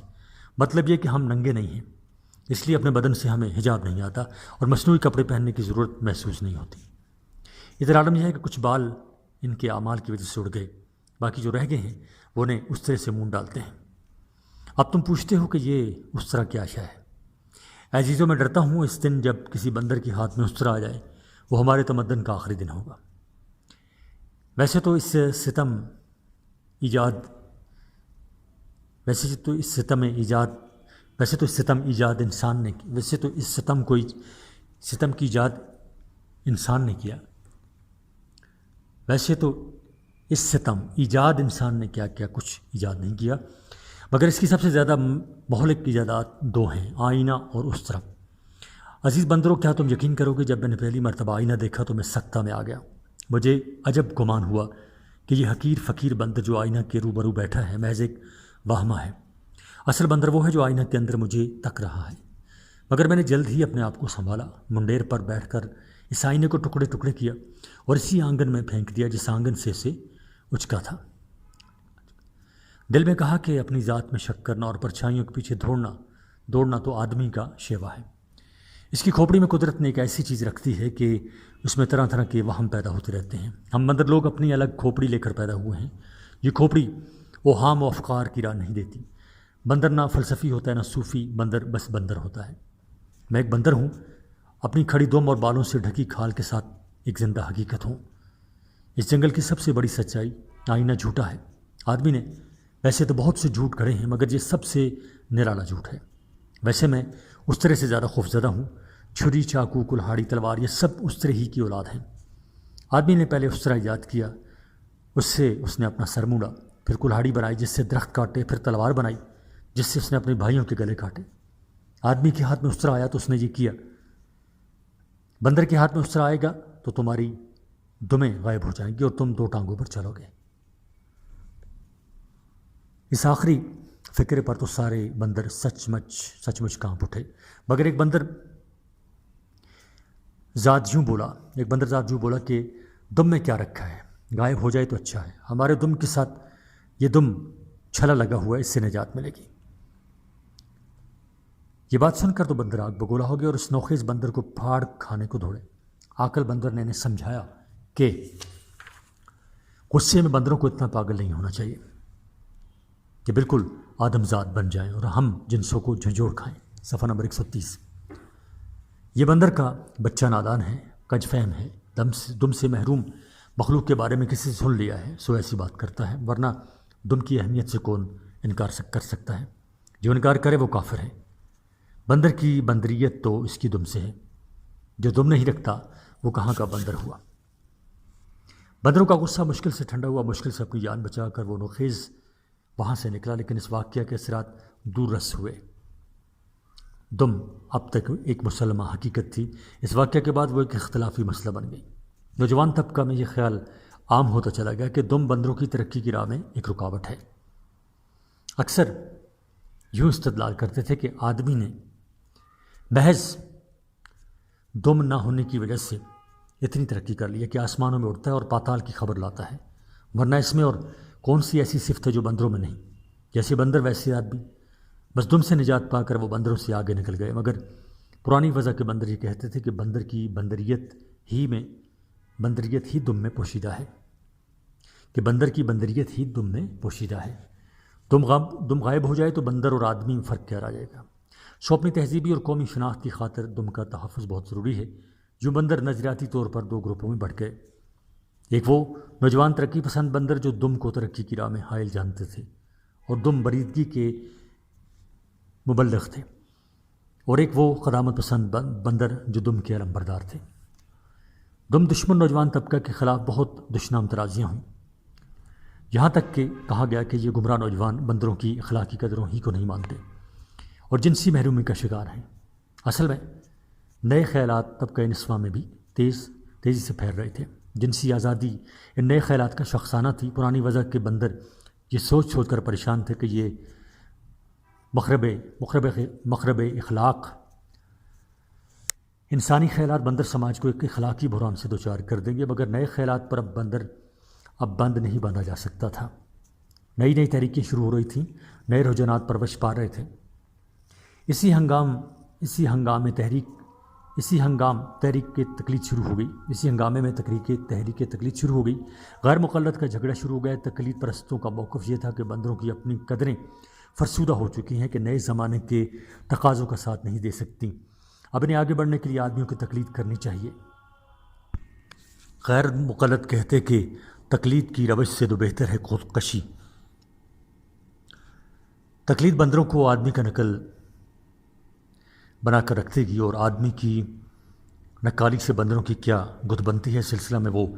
[SPEAKER 1] مطلب یہ کہ ہم ننگے نہیں ہیں، اس لیے اپنے بدن سے ہمیں حجاب نہیں آتا اور مصنوعی کپڑے پہننے کی ضرورت محسوس نہیں ہوتی۔ ادھر عالم یہ ہے کہ کچھ بال ان کے اعمال کی وجہ سے اڑ گئے، باقی جو رہ گئے ہیں وہ انہیں اس طرح سے منہ ڈالتے ہیں۔ اب تم پوچھتے ہو کہ یہ اس طرح کیا شے ہے؟ عزیزوں، میں ڈرتا ہوں اس دن جب کسی بندر کے ہاتھ میں اس طرح آ جائے، وہ ہمارے تمدن کا آخری دن ہوگا۔ ویسے تو اس ستم کی ایجاد انسان نے کیا۔ ویسے تو اس ستم ایجاد انسان نے کیا کچھ ایجاد نہیں کیا، مگر اس کی سب سے زیادہ مہلک ایجادات دو ہیں، آئینہ اور استرا۔ عزیز بندروں، کیا تم یقین کرو گے جب میں نے پہلی مرتبہ آئینہ دیکھا تو میں سکتہ میں آ گیا۔ مجھے عجب گمان ہوا کہ یہ حقیر فقیر بندر جو آئینہ کے روبرو بیٹھا ہے محض ایک واہمہ ہے، اصل بندر وہ ہے جو آئینہ کے اندر مجھے تک رہا ہے۔ مگر میں نے جلد ہی اپنے آپ کو سنبھالا، منڈیر پر بیٹھ کر اس آئینے کو ٹکڑے ٹکڑے کیا اور اسی آنگن میں پھینک دیا جس آنگن سے اسے اچکا تھا۔ دل میں کہا کہ اپنی ذات میں شک کرنا اور پرچھائیوں کے پیچھے دوڑنا تو آدمی کا شیوا ہے۔ اس کی کھوپڑی میں قدرت نے ایک ایسی چیز رکھتی ہے کہ اس میں طرح طرح کے وہم پیدا ہوتے رہتے ہیں۔ ہم بندر لوگ اپنی الگ کھوپڑی لے کر پیدا ہوئے ہیں۔ یہ کھوپڑی اوہام و افکار کی راہ نہیں دیتی۔ بندر نہ فلسفی ہوتا ہے نہ صوفی، بندر بس بندر ہوتا ہے۔ میں ایک بندر ہوں، اپنی کھڑی دم اور بالوں سے ڈھکی کھال کے ساتھ ایک زندہ حقیقت ہوں۔ اس جنگل کی سب سے بڑی سچائی، آئینہ جھوٹا ہے۔ آدمی نے ویسے تو بہت سے جھوٹ گھڑے ہیں مگر یہ سب سے نرالا جھوٹ ہے۔ ویسے میں اس طرح سے زیادہ خوفزدہ ہوں۔ چھری، چاقو، کلہاڑی، تلوار، یہ سب اس طرح ہی کی اولاد ہیں۔ آدمی نے پہلے اس طرح ایجاد کیا، اس نے اپنا سر موڑا، پھر کلہاڑی بنائی جس سے درخت کاٹے، پھر تلوار بنائی جس سے اس نے اپنے بھائیوں کے گلے کاٹے۔ آدمی کے ہاتھ میں اس طرح آیا تو اس نے یہ کیا، بندر کے ہاتھ میں اس طرح آئے گا تو تمہاری دمیں غائب ہو جائیں گی اور تم دو ٹانگوں پر چلو گے۔ اس آخری فکرے پر تو سارے بندر سچ مچ کانپ اٹھے، مگر ایک بندر ذات یوں بولا کہ دم میں کیا رکھا ہے، غائب ہو جائے تو اچھا ہے، ہمارے دم کے ساتھ یہ دم چھلا لگا ہوا ہے، اس سے نجات ملے گی۔ یہ بات سن کر تو بندر آگ بگولا ہو گیا اور اس نوخیز بندر کو پھاڑ کھانے کو دوڑے۔ عاقل بندر نے انہیں سمجھایا کہ غصے میں بندروں کو اتنا پاگل نہیں ہونا چاہیے کہ بالکل آدم ذات بن جائیں اور ہم جنسوں کو جھنجھوڑ کھائیں۔ صفحہ نمبر 130۔ یہ بندر کا بچہ نادان ہے، کج فہم ہے، دم سے محروم مخلوق کے بارے میں کسی سے سن لیا ہے سو ایسی بات کرتا ہے، ورنہ دم کی اہمیت سے کون انکار کر سکتا ہے؟ جو انکار کرے وہ کافر ہے۔ بندر کی بندریت تو اس کی دم سے ہے، جو دم نہیں رکھتا وہ کہاں کا بندر ہوا؟ بندروں کا غصہ مشکل سے ٹھنڈا ہوا، مشکل سے اپنی جان بچا کر وہ نوخیز وہاں سے نکلا، لیکن اس واقعہ کے اثرات دور رس ہوئے۔ دم اب تک ایک مسلمہ حقیقت تھی، اس واقعہ کے بعد وہ ایک اختلافی مسئلہ بن گئی۔ نوجوان طبقہ میں یہ خیال عام ہوتا چلا گیا کہ دم بندروں کی ترقی کی راہ میں ایک رکاوٹ ہے۔ اکثر یوں استدلال کرتے تھے کہ آدمی نے محض دم نہ ہونے کی وجہ سے اتنی ترقی کر لی ہے کہ آسمانوں میں اڑتا ہے اور پاتال کی خبر لاتا ہے، ورنہ اس میں اور کون سی ایسی صفت ہے جو بندروں میں نہیں؟ جیسے بندر ویسے آدمی، بس دم سے نجات پا کر وہ بندروں سے آگے نکل گئے۔ مگر پرانی وضع کے بندر یہ کہتے تھے کہ بندر کی بندریت ہی دم میں پوشیدہ ہے، کہ بندر کی بندریت ہی دم میں پوشیدہ ہے۔ دم غائب ہو جائے تو بندر اور آدمی میں فرق کیا رہ جائے گا؟ سو اپنی تہذیبی اور قومی شناخت کی خاطر دم کا تحفظ بہت ضروری ہے۔ جو بندر نظریاتی طور پر دو گروپوں میں بٹ گئے، ایک وہ نوجوان ترقی پسند بندر جو دم کو ترقی کی راہ میں حائل جانتے تھے اور دم بریدگی کے مبلغ تھے، اور ایک وہ قدامت پسند بندر جو دم کے علمبردار تھے۔ دم دشمن نوجوان طبقہ کے خلاف بہت دشنام ترازیاں ہوئیں، یہاں تک کہ کہا گیا کہ یہ گمراہ نوجوان بندروں کی اخلاقی قدروں ہی کو نہیں مانتے اور جنسی محرومی کا شکار ہیں۔ اصل میں نئے خیالات طبقہ نسواں میں بھی تیزی سے پھیل رہے تھے۔ جنسی آزادی ان نئے خیالات کا شخصانہ تھی۔ پرانی وضع کے بندر یہ سوچ کر پریشان تھے کہ یہ مخرب اخلاق انسانی خیالات بندر سماج کو ایک اخلاقی بحران سے دوچار کر دیں گے، مگر نئے خیالات پر اب بند نہیں باندھا جا سکتا تھا۔ نئی تحریکیں شروع ہو رہی تھیں، نئے رجحانات پرورش پا رہے تھے۔ اسی ہنگامے میں تحریک تقلید شروع ہو گئی۔ غیر مقلد کا جھگڑا شروع ہو گیا۔ تقلید پرستوں کا موقف یہ تھا کہ بندروں کی اپنی قدریں فرسودہ ہو چکی ہیں کہ نئے زمانے کے تقاضوں کا ساتھ نہیں دے سکتی، اب انہیں آگے بڑھنے کے لیے آدمیوں کی تقلید کرنی چاہیے۔ غیر مقلد کہتے کہ تقلید کی روش سے تو بہتر ہے خودکشی۔ تقلید بندروں کو آدمی کا نقل بنا کر رکھتے گی، اور آدمی کی نقالی سے بندروں کی کیا گت بنتی ہے، سلسلہ میں وہ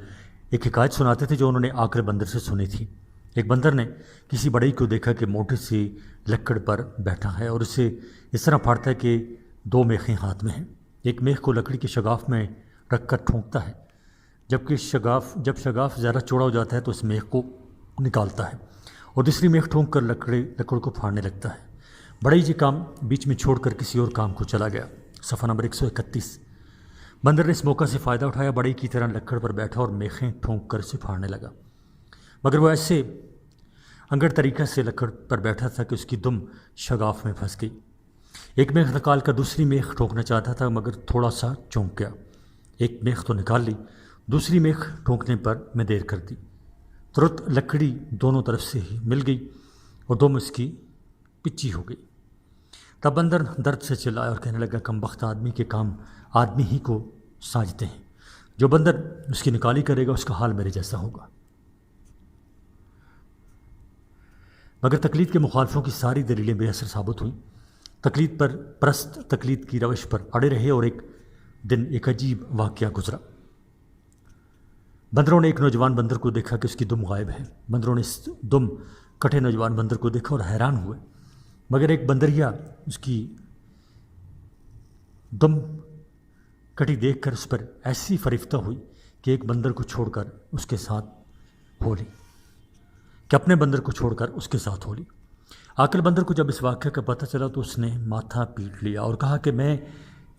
[SPEAKER 1] ایک حکایت سناتے تھے جو انہوں نے عاقل بندر سے سنی تھی۔ ایک بندر نے کسی بڑئی کو دیکھا کہ موٹے سے لکڑ پر بیٹھا ہے اور اسے اس طرح پھاڑتا ہے کہ دو میخیں ہاتھ میں ہیں۔ ایک میخ کو لکڑی کے شگاف میں رکھ کر ٹھونکتا ہے، جب شگاف زیادہ چوڑا ہو جاتا ہے تو اس میخ کو نکالتا ہے اور دوسری میخ ٹھونک کر لکڑ کو پھاڑنے لگتا ہے۔ بڑئی یہ کام بیچ میں چھوڑ کر کسی اور کام کو چلا گیا۔ صفحہ نمبر 131۔ بندر نے اس موقع سے فائدہ اٹھایا، بڑئی کی طرح لکڑ پر بیٹھا اور میخیں ٹھونک کر اسے پھاڑنے لگا، مگر وہ ایسے انگڑ طریقہ سے لکڑ پر بیٹھا تھا کہ اس کی دم شگاف میں پھنس گئی۔ ایک میخ نکال کر دوسری میخ ٹھونکنا چاہتا تھا، مگر تھوڑا سا چونک گیا۔ ایک میخ تو نکال لی، دوسری میخ ٹھونکنے پر میں دیر کر دی، ترت لکڑی دونوں طرف سے ہی مل گئی اور دم اس کی پچی ہو گئی۔ تب بندر درد سے چلایا اور کہنے لگا، کم بخت آدمی کے کام آدمی ہی کو سانجتے ہیں، جو بندر اس کی نکالی کرے گا اس کا حال میرے جیسا ہوگا۔ مگر تقلید کے مخالفوں کی ساری دلیلیں بے اثر ثابت ہوئیں۔ تقلید پر پرست تقلید کی روش پر اڑے رہے اور ایک دن ایک عجیب واقعہ گزرا۔ بندروں نے ایک نوجوان بندر کو دیکھا کہ اس کی دم غائب ہے۔ بندروں نے اس دم کٹے نوجوان بندر کو دیکھا اور حیران ہوئے، مگر ایک بندریا اس کی دم کٹی دیکھ کر اس پر ایسی فریفتہ ہوئی کہ ایک بندر کو چھوڑ کر اس کے ساتھ ہو لی، کہ اپنے بندر کو چھوڑ کر اس کے ساتھ ہو لی۔ عاقل بندر کو جب اس واقعہ کا پتہ چلا تو اس نے ماتھا پیٹ لیا اور کہا کہ میں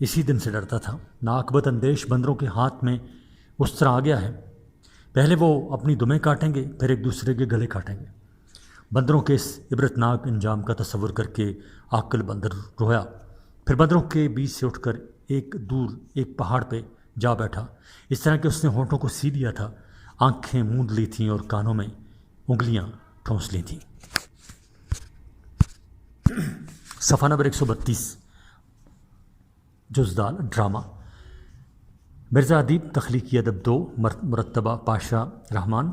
[SPEAKER 1] اسی دن سے ڈرتا تھا۔ ناقبت اندیش بندروں کے ہاتھ میں اس طرح آ گیا ہے، پہلے وہ اپنی دمیں کاٹیں گے، پھر ایک دوسرے کے گلے کاٹیں گے۔ بندروں کے اس عبرتناک انجام کا تصور کر کے عاقل بندر رویا، پھر بندروں کے بیچ سے اٹھ کر ایک پہاڑ پہ جا بیٹھا، اس طرح کہ اس نے ہونٹوں کو سی لیا تھا، آنکھیں موند لی تھیں اور کانوں میں انگلیاں ٹھونس لی تھیں۔ صفحہ نمبر 132۔ جزدال ڈرامہ، مرزا ادیب تخلیقی ادب 2، مرتبہ پاشا رحمان،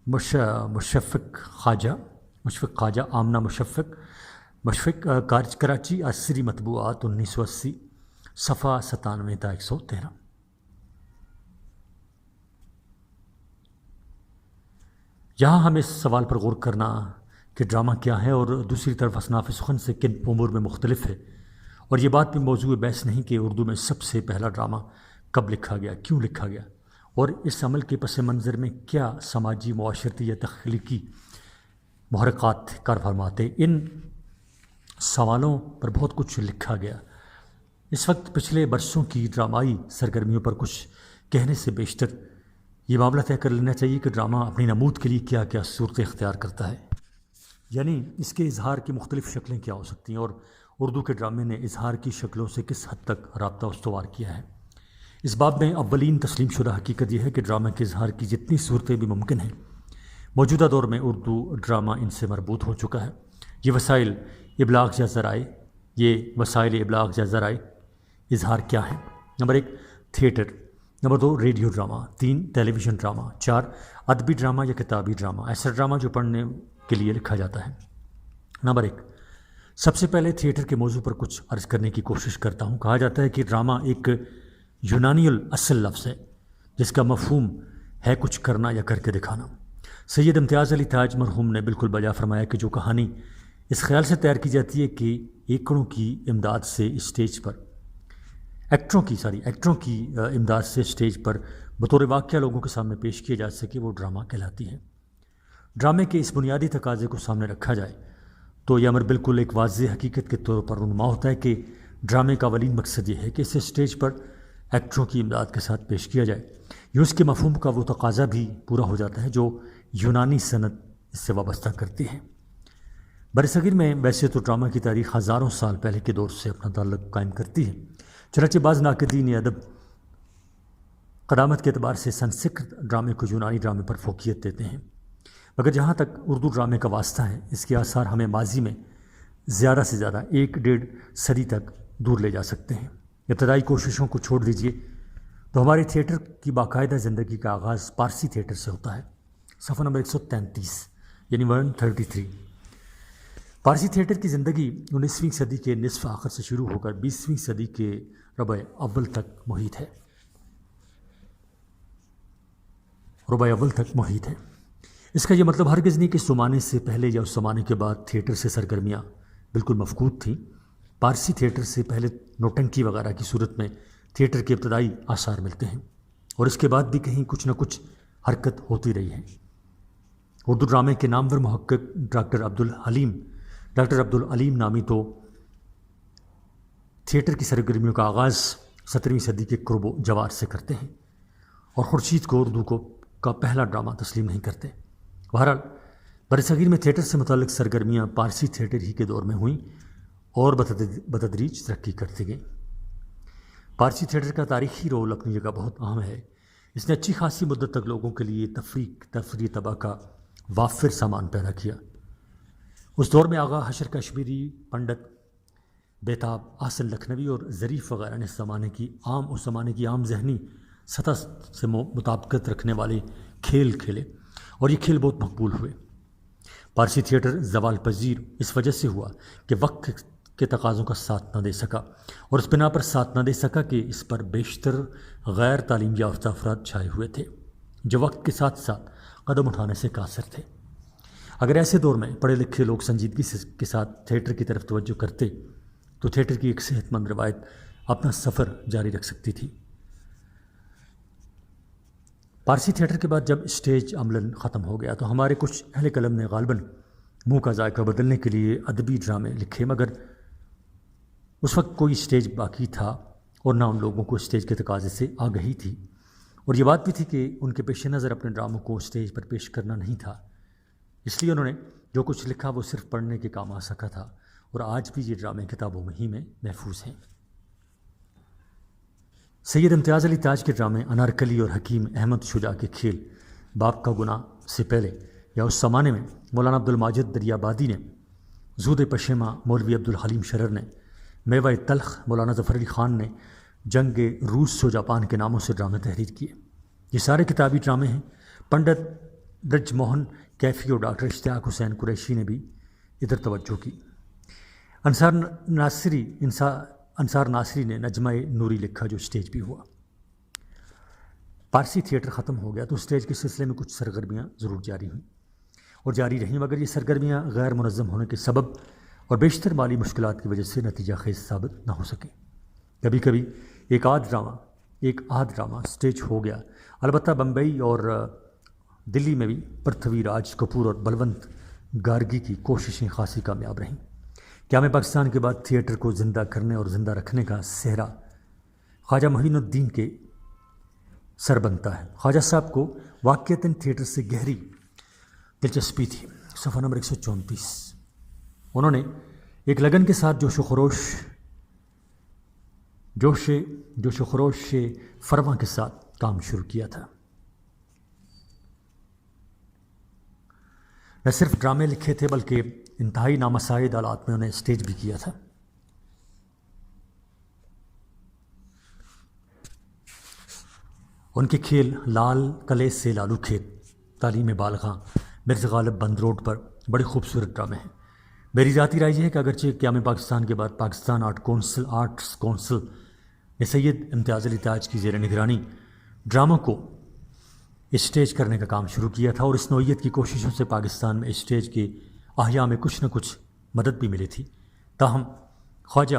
[SPEAKER 1] مشفق خواجہ آمنہ مشفق کراچی، عصری مطبوعات 1980، صفحہ 97 تا 113۔ یہاں ہم اس سوال پر غور کرنا کہ ڈرامہ کیا ہے، اور دوسری طرف اصناف سخن سے کن امور میں مختلف ہے، اور یہ بات بھی موضوع بحث نہیں کہ اردو میں سب سے پہلا ڈرامہ کب لکھا گیا، کیوں لکھا گیا، اور اس عمل کے پس منظر میں کیا سماجی، معاشرتی یا تخلیقی محرکات کار فرمات تھے۔ ان سوالوں پر بہت کچھ لکھا گیا۔ اس وقت پچھلے برسوں کی ڈرامائی سرگرمیوں پر کچھ کہنے سے بیشتر یہ معاملہ طے کر لینا چاہیے کہ ڈرامہ اپنی نمود کے لیے کیا کیا صورتیں اختیار کرتا ہے، یعنی اس کے اظہار کی مختلف شکلیں کیا ہو سکتی ہیں، اور اردو کے ڈرامے نے اظہار کی شکلوں سے کس حد تک رابطہ استوار کیا ہے۔ اس باب میں اولین تسلیم شدہ حقیقت یہ ہے کہ ڈرامہ کے اظہار کی جتنی صورتیں بھی ممکن ہیں، موجودہ دور میں اردو ڈرامہ ان سے مربوط ہو چکا ہے۔ یہ وسائل ابلاغ یا ذرائع اظہار کیا ہیں؟ Number 1 theatre, number 2 radio drama, 3 ٹیلی ویژن ڈرامہ، 4 ادبی ڈرامہ یا کتابی ڈرامہ، ایسا ڈرامہ جو پڑھنے کے لیے لکھا جاتا ہے۔ نمبر 1 سب سے پہلے تھیٹر کے موضوع پر کچھ عرض کرنے کی کوشش کرتا ہوں۔ کہا جاتا ہے کہ ڈرامہ ایک یونانی الاصل لفظ ہے جس کا مفہوم ہے کچھ کرنا یا کر کے دکھانا۔ سید امتیاز علی تاج مرحوم نے بالکل بجا فرمایا کہ جو کہانی اس خیال سے تیار کی جاتی ہے کہ ایکڑوں کی امداد سے اسٹیج پر ایکٹروں کی امداد سے اسٹیج پر بطور واقعہ لوگوں کے سامنے پیش کیا جا سکے، وہ ڈرامہ کہلاتی ہے۔ ڈرامے کے اس بنیادی تقاضے کو سامنے رکھا جائے تو یہ امر بالکل ایک واضح حقیقت کے طور پر رونما ہوتا ہے کہ ڈرامے کا اولین مقصد یہ ہے کہ اسے اسٹیج پر ایکٹروں کی امداد کے ساتھ پیش کیا جائے۔ یہ اس کے مفہوم کا وہ تقاضا بھی پورا ہو جاتا ہے جو یونانی صنعت اس سے وابستہ کرتی ہے۔ برصغیر میں ویسے تو ڈرامہ کی تاریخ ہزاروں سال پہلے کے دور سے اپنا تعلق قائم کرتی ہے، چنانچہ بعض ناقدین ادب قدامت کے اعتبار سے سنسکرت ڈرامے کو یونانی ڈرامے پر فوقیت دیتے ہیں، مگر جہاں تک اردو ڈرامے کا واسطہ ہے اس کے آثار ہمیں ماضی میں زیادہ سے زیادہ 1-1.5 صدی تک دور لے جا سکتے ہیں۔ ابتدائی کوششوں کو چھوڑ دیجیے تو ہمارے تھیٹر کی باقاعدہ زندگی کا آغاز پارسی تھیٹر سے ہوتا ہے۔ صفحہ نمبر 133 یعنی 133۔ پارسی تھیٹر کی زندگی 19ویں صدی کے نصف آخر سے شروع ہو کر 20ویں صدی کے ربع اول تک محیط ہے۔ اس کا یہ مطلب ہرگز نہیں کہ اس زمانے سے پہلے یا اس زمانے کے بعد تھیٹر سے سرگرمیاں بالکل مفقود تھیں۔ پارسی تھیٹر سے پہلے نوٹنکی وغیرہ کی صورت میں تھیٹر کے ابتدائی آثار ملتے ہیں، اور اس کے بعد بھی کہیں کچھ نہ کچھ حرکت ہوتی رہی ہے۔ اردو ڈرامے کے نامور محقق ڈاکٹر عبدالعلیم نامی تو تھیٹر کی سرگرمیوں کا آغاز 17ویں صدی کے قرب و جوار سے کرتے ہیں، اور خورشید کو اردو کا پہلا ڈرامہ تسلیم نہیں کرتے۔ بہرحال برصغیر میں تھیٹر سے متعلق سرگرمیاں پارسی تھیٹر ہی کے دور میں ہوئیں اور بتدریج ترقی کرتی گئیں۔ پارسی تھیٹر کا تاریخی رول اپنی جگہ بہت اہم ہے۔ اس نے اچھی خاصی مدت تک لوگوں کے لیے تفریح طبع کا وافر سامان پیدا کیا۔ اس دور میں آغا حشر کشمیری، پنڈت بیتاب، آصل لکھنوی اور ظریف وغیرہ نے اس زمانے کی عام ذہنی سطح سے مطابقت رکھنے والے کھیل کھیلے، اور یہ کھیل بہت مقبول ہوئے۔ پارسی تھیٹر زوال پذیر اس وجہ سے ہوا کہ وقت کے تقاضوں کا ساتھ نہ دے سکا، اور اس بنا پر ساتھ نہ دے سکا کہ اس پر بیشتر غیر تعلیم یافتہ افراد چھائے ہوئے تھے جو وقت کے ساتھ ساتھ قدم اٹھانے سے قاصر تھے۔ اگر ایسے دور میں پڑھے لکھے لوگ سنجیدگی کے ساتھ تھیٹر کی طرف توجہ کرتے تو تھیٹر کی ایک صحت مند روایت اپنا سفر جاری رکھ سکتی تھی۔ پارسی تھیٹر کے بعد جب اسٹیج عملاً ختم ہو گیا تو ہمارے کچھ اہل قلم نے غالباً منہ کا ذائقہ بدلنے کے لیے ادبی ڈرامے لکھے، مگر اس وقت کوئی اسٹیج باقی تھا اور نہ ان لوگوں کو اسٹیج کے تقاضے سے آگہی تھی، اور یہ بات بھی تھی کہ ان کے پیش نظر اپنے ڈراموں کو اسٹیج پر پیش کرنا نہیں تھا۔ اس لیے انہوں نے جو کچھ لکھا وہ صرف پڑھنے کے کام آ سکا تھا، اور آج بھی یہ ڈرامے کتابوں میں ہی محفوظ ہیں۔ سید امتیاز علی تاج کے ڈرامے انارکلی اور حکیم احمد شجاع کے کھیل باپ کا گناہ سے پہلے یا اس زمانے میں مولانا عبدالماجد دریابادی نے، زود پشیماں مولوی عبدالحلیم شرر نے، میوہ تلخ مولانا ظفر علی خان نے جنگ روس و جاپان کے ناموں سے ڈرامے تحریر کیے۔ یہ سارے کتابی ڈرامے ہیں۔ پنڈت برج موہن کیفی اور ڈاکٹر اشتیاق حسین قریشی نے بھی ادھر توجہ کی۔ انصار ناصری نے نجمہ نوری لکھا جو اسٹیج بھی ہوا۔ پارسی تھیٹر ختم ہو گیا تو اسٹیج کے سلسلے میں کچھ سرگرمیاں ضرور جاری ہوئیں اور جاری رہیں، مگر یہ سرگرمیاں غیر منظم ہونے کے سبب اور بیشتر مالی مشکلات کی وجہ سے نتیجہ خیز ثابت نہ ہو سکے۔ کبھی کبھی ایک آدھ ڈرامہ اسٹیج ہو گیا۔ البتہ بمبئی اور دلی میں بھی پرتھوی راج کپور اور بلونت گارگی کی کوششیں خاصی کامیاب رہیں۔ قیام پاکستان کے بعد تھیٹر کو زندہ کرنے اور زندہ رکھنے کا سہرا خواجہ معین الدین کے سر بنتا ہے۔ خواجہ صاحب کو واقعتاً تھیٹر سے گہری دلچسپی تھی۔ صفحہ نمبر 134۔ انہوں نے ایک لگن کے ساتھ جوش و خروش فرما کے ساتھ کام شروع کیا تھا۔ نہ صرف ڈرامے لکھے تھے بلکہ انتہائی نامساعد آلات میں انہیں اسٹیج بھی کیا تھا۔ ان کے کھیل لال قلعے سے لالو کھیت، تعلیم بالغاں، مرزا غالب بند روڈ پر بڑے خوبصورت ڈرامے ہیں۔ میری ذاتی رائے یہ ہے کہ اگرچہ قیام پاکستان کے بعد پاکستان آرٹس کونسل نے سید امتیاز علی تاج کی زیر نگرانی ڈراموں کو اسٹیج کرنے کا کام شروع کیا تھا اور اس نوعیت کی کوششوں سے پاکستان میں اسٹیج کے احیاء میں کچھ نہ کچھ مدد بھی ملی تھی، تاہم خواجہ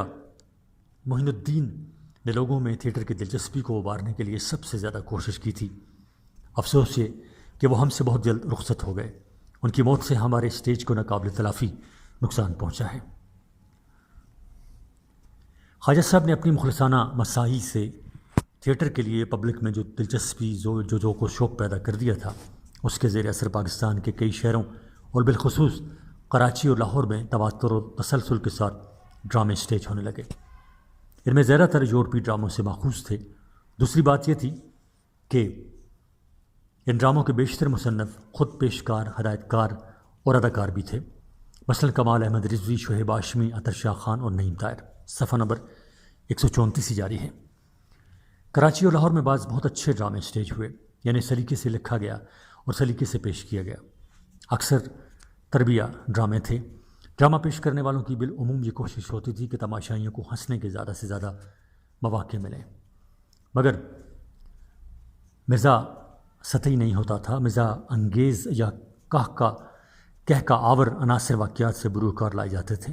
[SPEAKER 1] معین الدین نے لوگوں میں تھیٹر کی دلچسپی کو ابھارنے کے لیے سب سے زیادہ کوشش کی تھی۔ افسوس یہ کہ وہ ہم سے بہت جلد رخصت ہو گئے۔ ان کی موت سے ہمارے اسٹیج کو ناقابل تلافی نقصان پہنچا ہے۔ خواجہ صاحب نے اپنی مخلصانہ مساعی سے تھیٹر کے لیے پبلک میں جو دلچسپی جو کو شوق پیدا کر دیا تھا، اس کے زیر اثر پاکستان کے کئی شہروں اور بالخصوص کراچی اور لاہور میں تواتر و تسلسل کے ساتھ ڈرامے اسٹیج ہونے لگے۔ ان میں زیادہ تر یورپی ڈراموں سے ماخوذ تھے۔ دوسری بات یہ تھی کہ ان ڈراموں کے بیشتر مصنف خود پیشکار، ہدایت کار اور اداکار بھی تھے، مثلا کمال احمد رضوی، شعیب ہاشمی، عطر شاہ خان اور نعیم طاہر۔ صفحہ نمبر 134 ہی جاری ہے۔ کراچی اور لاہور میں بعض بہت اچھے ڈرامے اسٹیج ہوئے، یعنی سلیقے سے لکھا گیا اور سلیقے سے پیش کیا گیا۔ اکثر تربیہ ڈرامے تھے۔ ڈرامہ پیش کرنے والوں کی بالعموم یہ کوشش ہوتی تھی کہ تماشائیوں کو ہنسنے کے زیادہ سے زیادہ مواقع ملیں، مگر مزاح سطحی نہیں ہوتا تھا۔ مزاح انگیز یا کہہ آور عناصر واقعات سے بروکار لائے جاتے تھے۔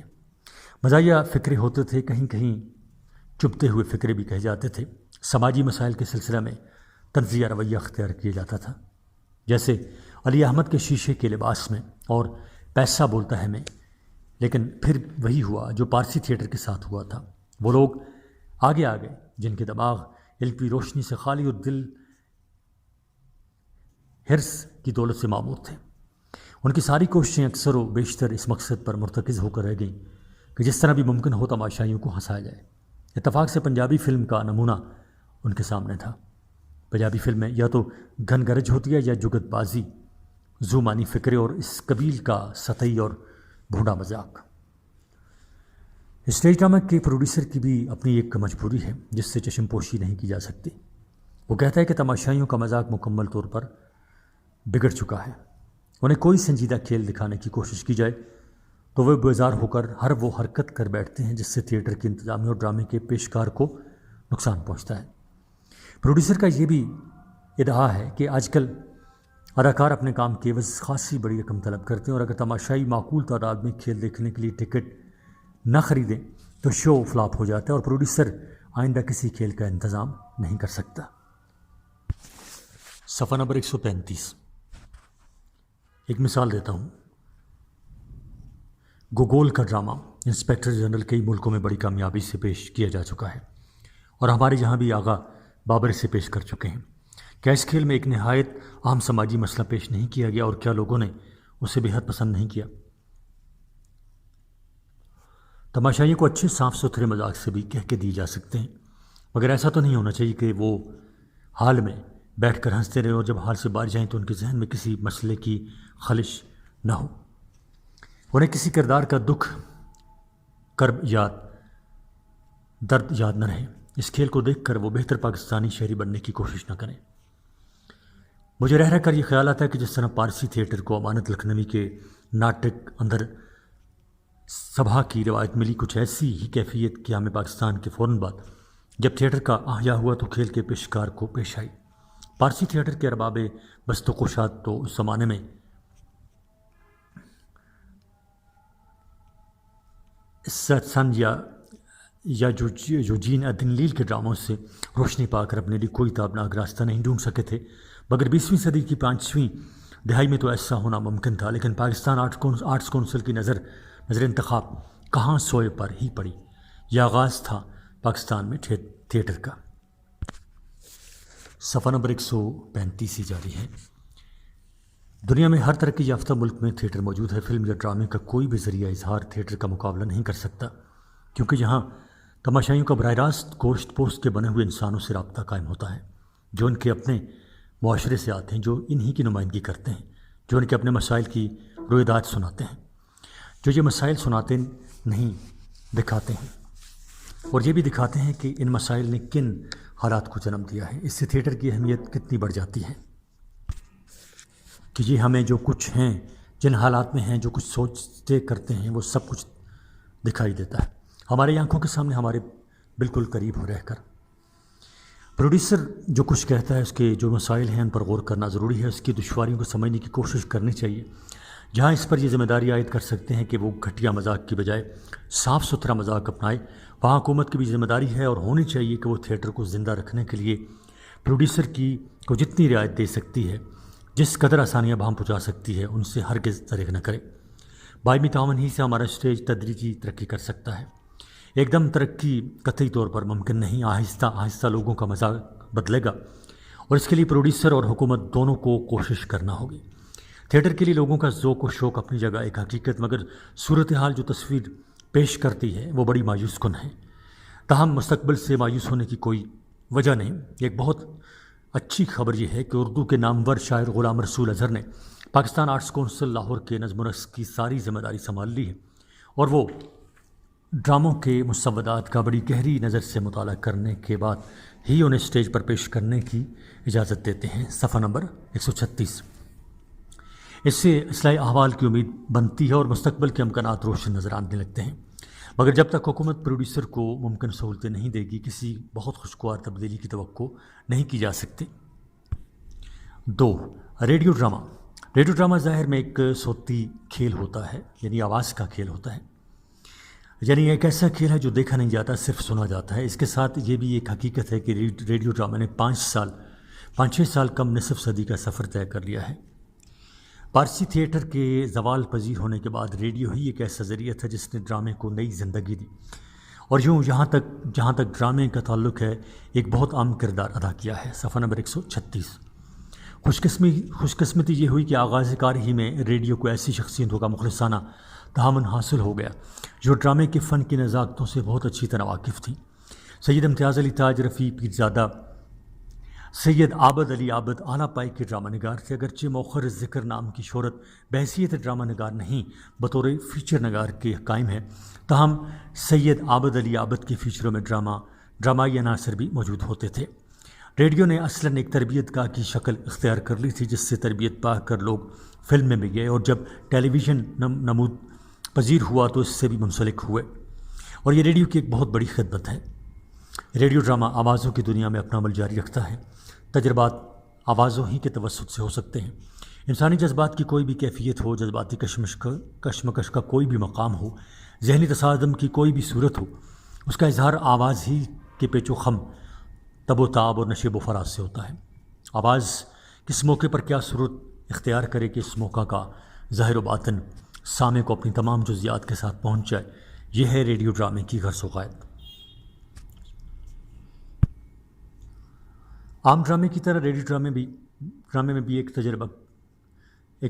[SPEAKER 1] مزاحیہ فکرے ہوتے تھے، کہیں کہیں چبھتے ہوئے فکرے بھی کہے جاتے تھے۔ سماجی مسائل کے سلسلہ میں طنزیہ رویہ اختیار کیا جاتا تھا، جیسے علی احمد کے شیشے کے لباس میں اور پیسہ بولتا ہے میں۔ لیکن پھر وہی ہوا جو پارسی تھیٹر کے ساتھ ہوا تھا۔ وہ لوگ آگے جن کے دماغ علم کی روشنی سے خالی اور دل حرص کی دولت سے معمور تھے، ان کی ساری کوششیں اکثر و بیشتر اس مقصد پر مرتکز ہو کر رہ گئیں کہ جس طرح بھی ممکن ہو تماشائیوں کو ہنسایا جائے۔ اتفاق سے پنجابی فلم کا نمونہ ان کے سامنے تھا۔ پنجابی فلم میں یا تو گھن گرج ہوتی ہے یا جگت بازی، زومانی فکرے اور اس قبیل کا سطحی اور بھونڈا مذاق۔ اسٹیج ڈرامہ کے پروڈیوسر کی بھی اپنی ایک مجبوری ہے جس سے چشم پوشی نہیں کی جا سکتی۔ وہ کہتا ہے کہ تماشائیوں کا مذاق مکمل طور پر بگڑ چکا ہے۔ انہیں کوئی سنجیدہ کھیل دکھانے کی کوشش کی جائے تو وہ بیزار ہو کر ہر وہ حرکت کر بیٹھتے ہیں جس سے تھیٹر کی انتظامیہ اور ڈرامے کے پیشکار کو نقصان پہنچتا ہے۔ پروڈیوسر کا یہ بھی ادعا ہے کہ آج کل اداکار اپنے کام کے عوض خاصی بڑی رقم طلب کرتے ہیں، اور اگر تماشائی معقول تعداد میں کھیل دیکھنے کے لیے ٹکٹ نہ خریدیں تو شو فلاپ ہو جاتا ہے اور پروڈیوسر آئندہ کسی کھیل کا انتظام نہیں کر سکتا۔ صفحہ نمبر 135۔ ایک مثال دیتا ہوں۔ گوگول کا ڈرامہ انسپیکٹر جنرل کئی ملکوں میں بڑی کامیابی سے پیش کیا جا چکا ہے اور ہمارے یہاں بھی آغا بابر سے پیش کر چکے ہیں۔ کیا اس کھیل میں ایک نہایت اہم سماجی مسئلہ پیش نہیں کیا گیا اور کیا لوگوں نے اسے بے حد پسند نہیں کیا؟ تماشائیوں کو اچھے صاف ستھرے مذاق سے بھی کہہ کے دیے جا سکتے ہیں، مگر ایسا تو نہیں ہونا چاہیے کہ وہ حال میں بیٹھ کر ہنستے رہیں اور جب حال سے باہر جائیں تو ان کے ذہن میں کسی مسئلے کی خلش نہ ہو۔ انہیں کسی کردار کا دکھ، کرب یاد درد یاد نہ رہے۔ اس کھیل کو دیکھ کر وہ بہتر پاکستانی شہری بننے کی کوشش نہ کریں۔ مجھے رہ کر یہ خیال آتا ہے کہ جس طرح پارسی تھیٹر کو امانت لکھنوی کے ناٹک اندر سبھا کی روایت ملی، کچھ ایسی ہی کیفیت قیام پاکستان کے فوراً بعد جب تھیٹر کا احیا ہوا تو کھیل کے پیشکار کو پیش آئی۔ پارسی تھیٹر کے ارباب بست و کوشاد تو اس زمانے میں سن یا یوجین ادنلیل کے ڈراموں سے روشنی پا کر اپنے لیے کوئی تابناک راستہ نہیں ڈھونڈ سکے تھے، مگر 20ویں صدی کی 5ویں دہائی میں تو ایسا ہونا ممکن تھا۔ لیکن پاکستان آرٹس کونسل کی نظر انتخاب کہاں سوئے پر ہی پڑی۔ یہ آغاز تھا پاکستان میں تھیٹر کا۔ صفحہ نمبر 135 ہی جاری ہے۔ دنیا میں ہر ترقی یافتہ ملک میں تھیٹر موجود ہے۔ فلم یا ڈرامے کا کوئی بھی ذریعہ اظہار تھیٹر کا مقابلہ نہیں کر سکتا، کیونکہ یہاں تماشائیوں کا براہ راست گوشت پوست کے بنے ہوئے انسانوں سے رابطہ قائم ہوتا ہے، جو ان کے اپنے معاشرے سے آتے ہیں، جو انہی کی نمائندگی کرتے ہیں، جو ان کے اپنے مسائل کی روایات سناتے ہیں، جو یہ مسائل سناتے نہیں دکھاتے ہیں، اور یہ بھی دکھاتے ہیں کہ ان مسائل نے کن حالات کو جنم دیا ہے۔ اس سے تھیٹر کی اہمیت کتنی بڑھ جاتی ہے کہ یہ ہمیں جو کچھ ہیں، جن حالات میں ہیں، جو کچھ سوچتے کرتے ہیں، وہ سب کچھ دکھائی دیتا ہے ہماری آنکھوں کے سامنے، ہمارے بالکل قریب ہو رہ کر۔ پروڈیوسر جو کچھ کہتا ہے، اس کے جو مسائل ہیں ان پر غور کرنا ضروری ہے، اس کی دشواریوں کو سمجھنے کی کوشش کرنی چاہیے۔ جہاں اس پر یہ ذمہ داری عائد کر سکتے ہیں کہ وہ گھٹیا مذاق کی بجائے صاف ستھرا مذاق اپنائے، وہاں حکومت کی بھی ذمہ داری ہے اور ہونی چاہیے کہ وہ تھیٹر کو زندہ رکھنے کے لیے پروڈیوسر کو جتنی رعایت دے سکتی ہے، جس قدر آسانیاں بہم پہنچا سکتی ہے، ان سے ہرگز درگ نہ کرے۔ باہمی تعاون ہی سے ہمارا اسٹیج تدریجی ترقی کر سکتا ہے۔ ایک دم ترقی قطعی طور پر ممکن نہیں، آہستہ آہستہ لوگوں کا مزاج بدلے گا، اور اس کے لیے پروڈیوسر اور حکومت دونوں کو کوشش کرنا ہوگی۔ تھیٹر کے لیے لوگوں کا ذوق و شوق اپنی جگہ ایک حقیقت، مگر صورتحال جو تصویر پیش کرتی ہے وہ بڑی مایوس کن ہے۔ تاہم مستقبل سے مایوس ہونے کی کوئی وجہ نہیں۔ ایک بہت اچھی خبر یہ ہے کہ اردو کے نامور شاعر غلام رسول اظہر نے پاکستان آرٹس کونسل لاہور کے نظم و نسق کی ساری ذمہ داری سنبھال لی ہے، اور وہ ڈراموں کے مسودات کا بڑی گہری نظر سے مطالعہ کرنے کے بعد ہی انہیں اسٹیج پر پیش کرنے کی اجازت دیتے ہیں۔ صفحہ نمبر 136۔ اس سے اصلاح احوال کی امید بنتی ہے اور مستقبل کے امکانات روشن نظر آنے لگتے ہیں، مگر جب تک حکومت پروڈیوسر کو ممکن سہولتیں نہیں دے گی، کسی بہت خوشگوار تبدیلی کی توقع نہیں کی جا سکتی۔ 2. Radio drama. ریڈیو ڈرامہ ظاہر میں ایک صوتی کھیل ہوتا ہے، یعنی آواز کا کھیل ہوتا ہے، یعنی ایک ایسا کھیل ہے جو دیکھا نہیں جاتا، صرف سنا جاتا ہے۔ اس کے ساتھ یہ بھی ایک حقیقت ہے کہ ریڈیو ڈرامہ نے 5-6 سال کم نصف صدی کا سفر طے کر لیا ہے۔ پارسی تھیٹر کے زوال پذیر ہونے کے بعد ریڈیو ہی ایک ایسا ذریعہ تھا جس نے ڈرامے کو نئی زندگی دی، اور جہاں تک ڈرامے کا تعلق ہے ایک بہت عام کردار ادا کیا ہے۔ صفحہ نمبر 136۔ خوش قسمتی یہ ہوئی کہ آغاز کار ہی میں ریڈیو کو ایسی شخصیتوں کا مخلصانہ تہامن حاصل ہو گیا جو ڈرامے کے فن کی نزاکتوں سے بہت اچھی طرح واقف تھیں۔ سید امتیاز علی تاج، رفیع پیرزادہ، سید عابد علی عابد اعلیٰ پائی کے ڈرامہ نگار تھے۔ اگرچہ مؤخر ذکر نام کی شہرت بحیثیت ڈرامہ نگار نہیں بطور فیچر نگار کے قائم ہے، تاہم سید عابد علی عابد کے فیچروں میں ڈرامائی عناصر بھی موجود ہوتے تھے۔ ریڈیو نے اصلاً ایک تربیت گاہ کی شکل اختیار کر لی تھی، جس سے تربیت پا کر لوگ فلم میں بھی گئے، اور جب ٹیلی ویژن نمود پذیر ہوا تو اس سے بھی منسلک ہوئے، اور یہ ریڈیو کی ایک بہت بڑی خدمت ہے۔ ریڈیو ڈرامہ آوازوں کی دنیا میں اپنا عمل جاری رکھتا ہے۔ تجربات آوازوں ہی کے توسط سے ہو سکتے ہیں۔ انسانی جذبات کی کوئی بھی کیفیت ہو، جذباتی کشمکش کا کوئی بھی مقام ہو، ذہنی تصادم کی کوئی بھی صورت ہو، اس کا اظہار آواز ہی کے پیچ و خم، تب و تاب اور نشیب و فراز سے ہوتا ہے۔ آواز کس موقع پر کیا صورت اختیار کرے کہ اس موقع کا ظاہر و باطن سامع کو اپنی تمام جزیات کے ساتھ پہنچ جائے، یہ ہے ریڈیو ڈرامے کی غرض و غایت۔ عام ڈرامے کی طرح ریڈیو ڈرامے میں بھی ایک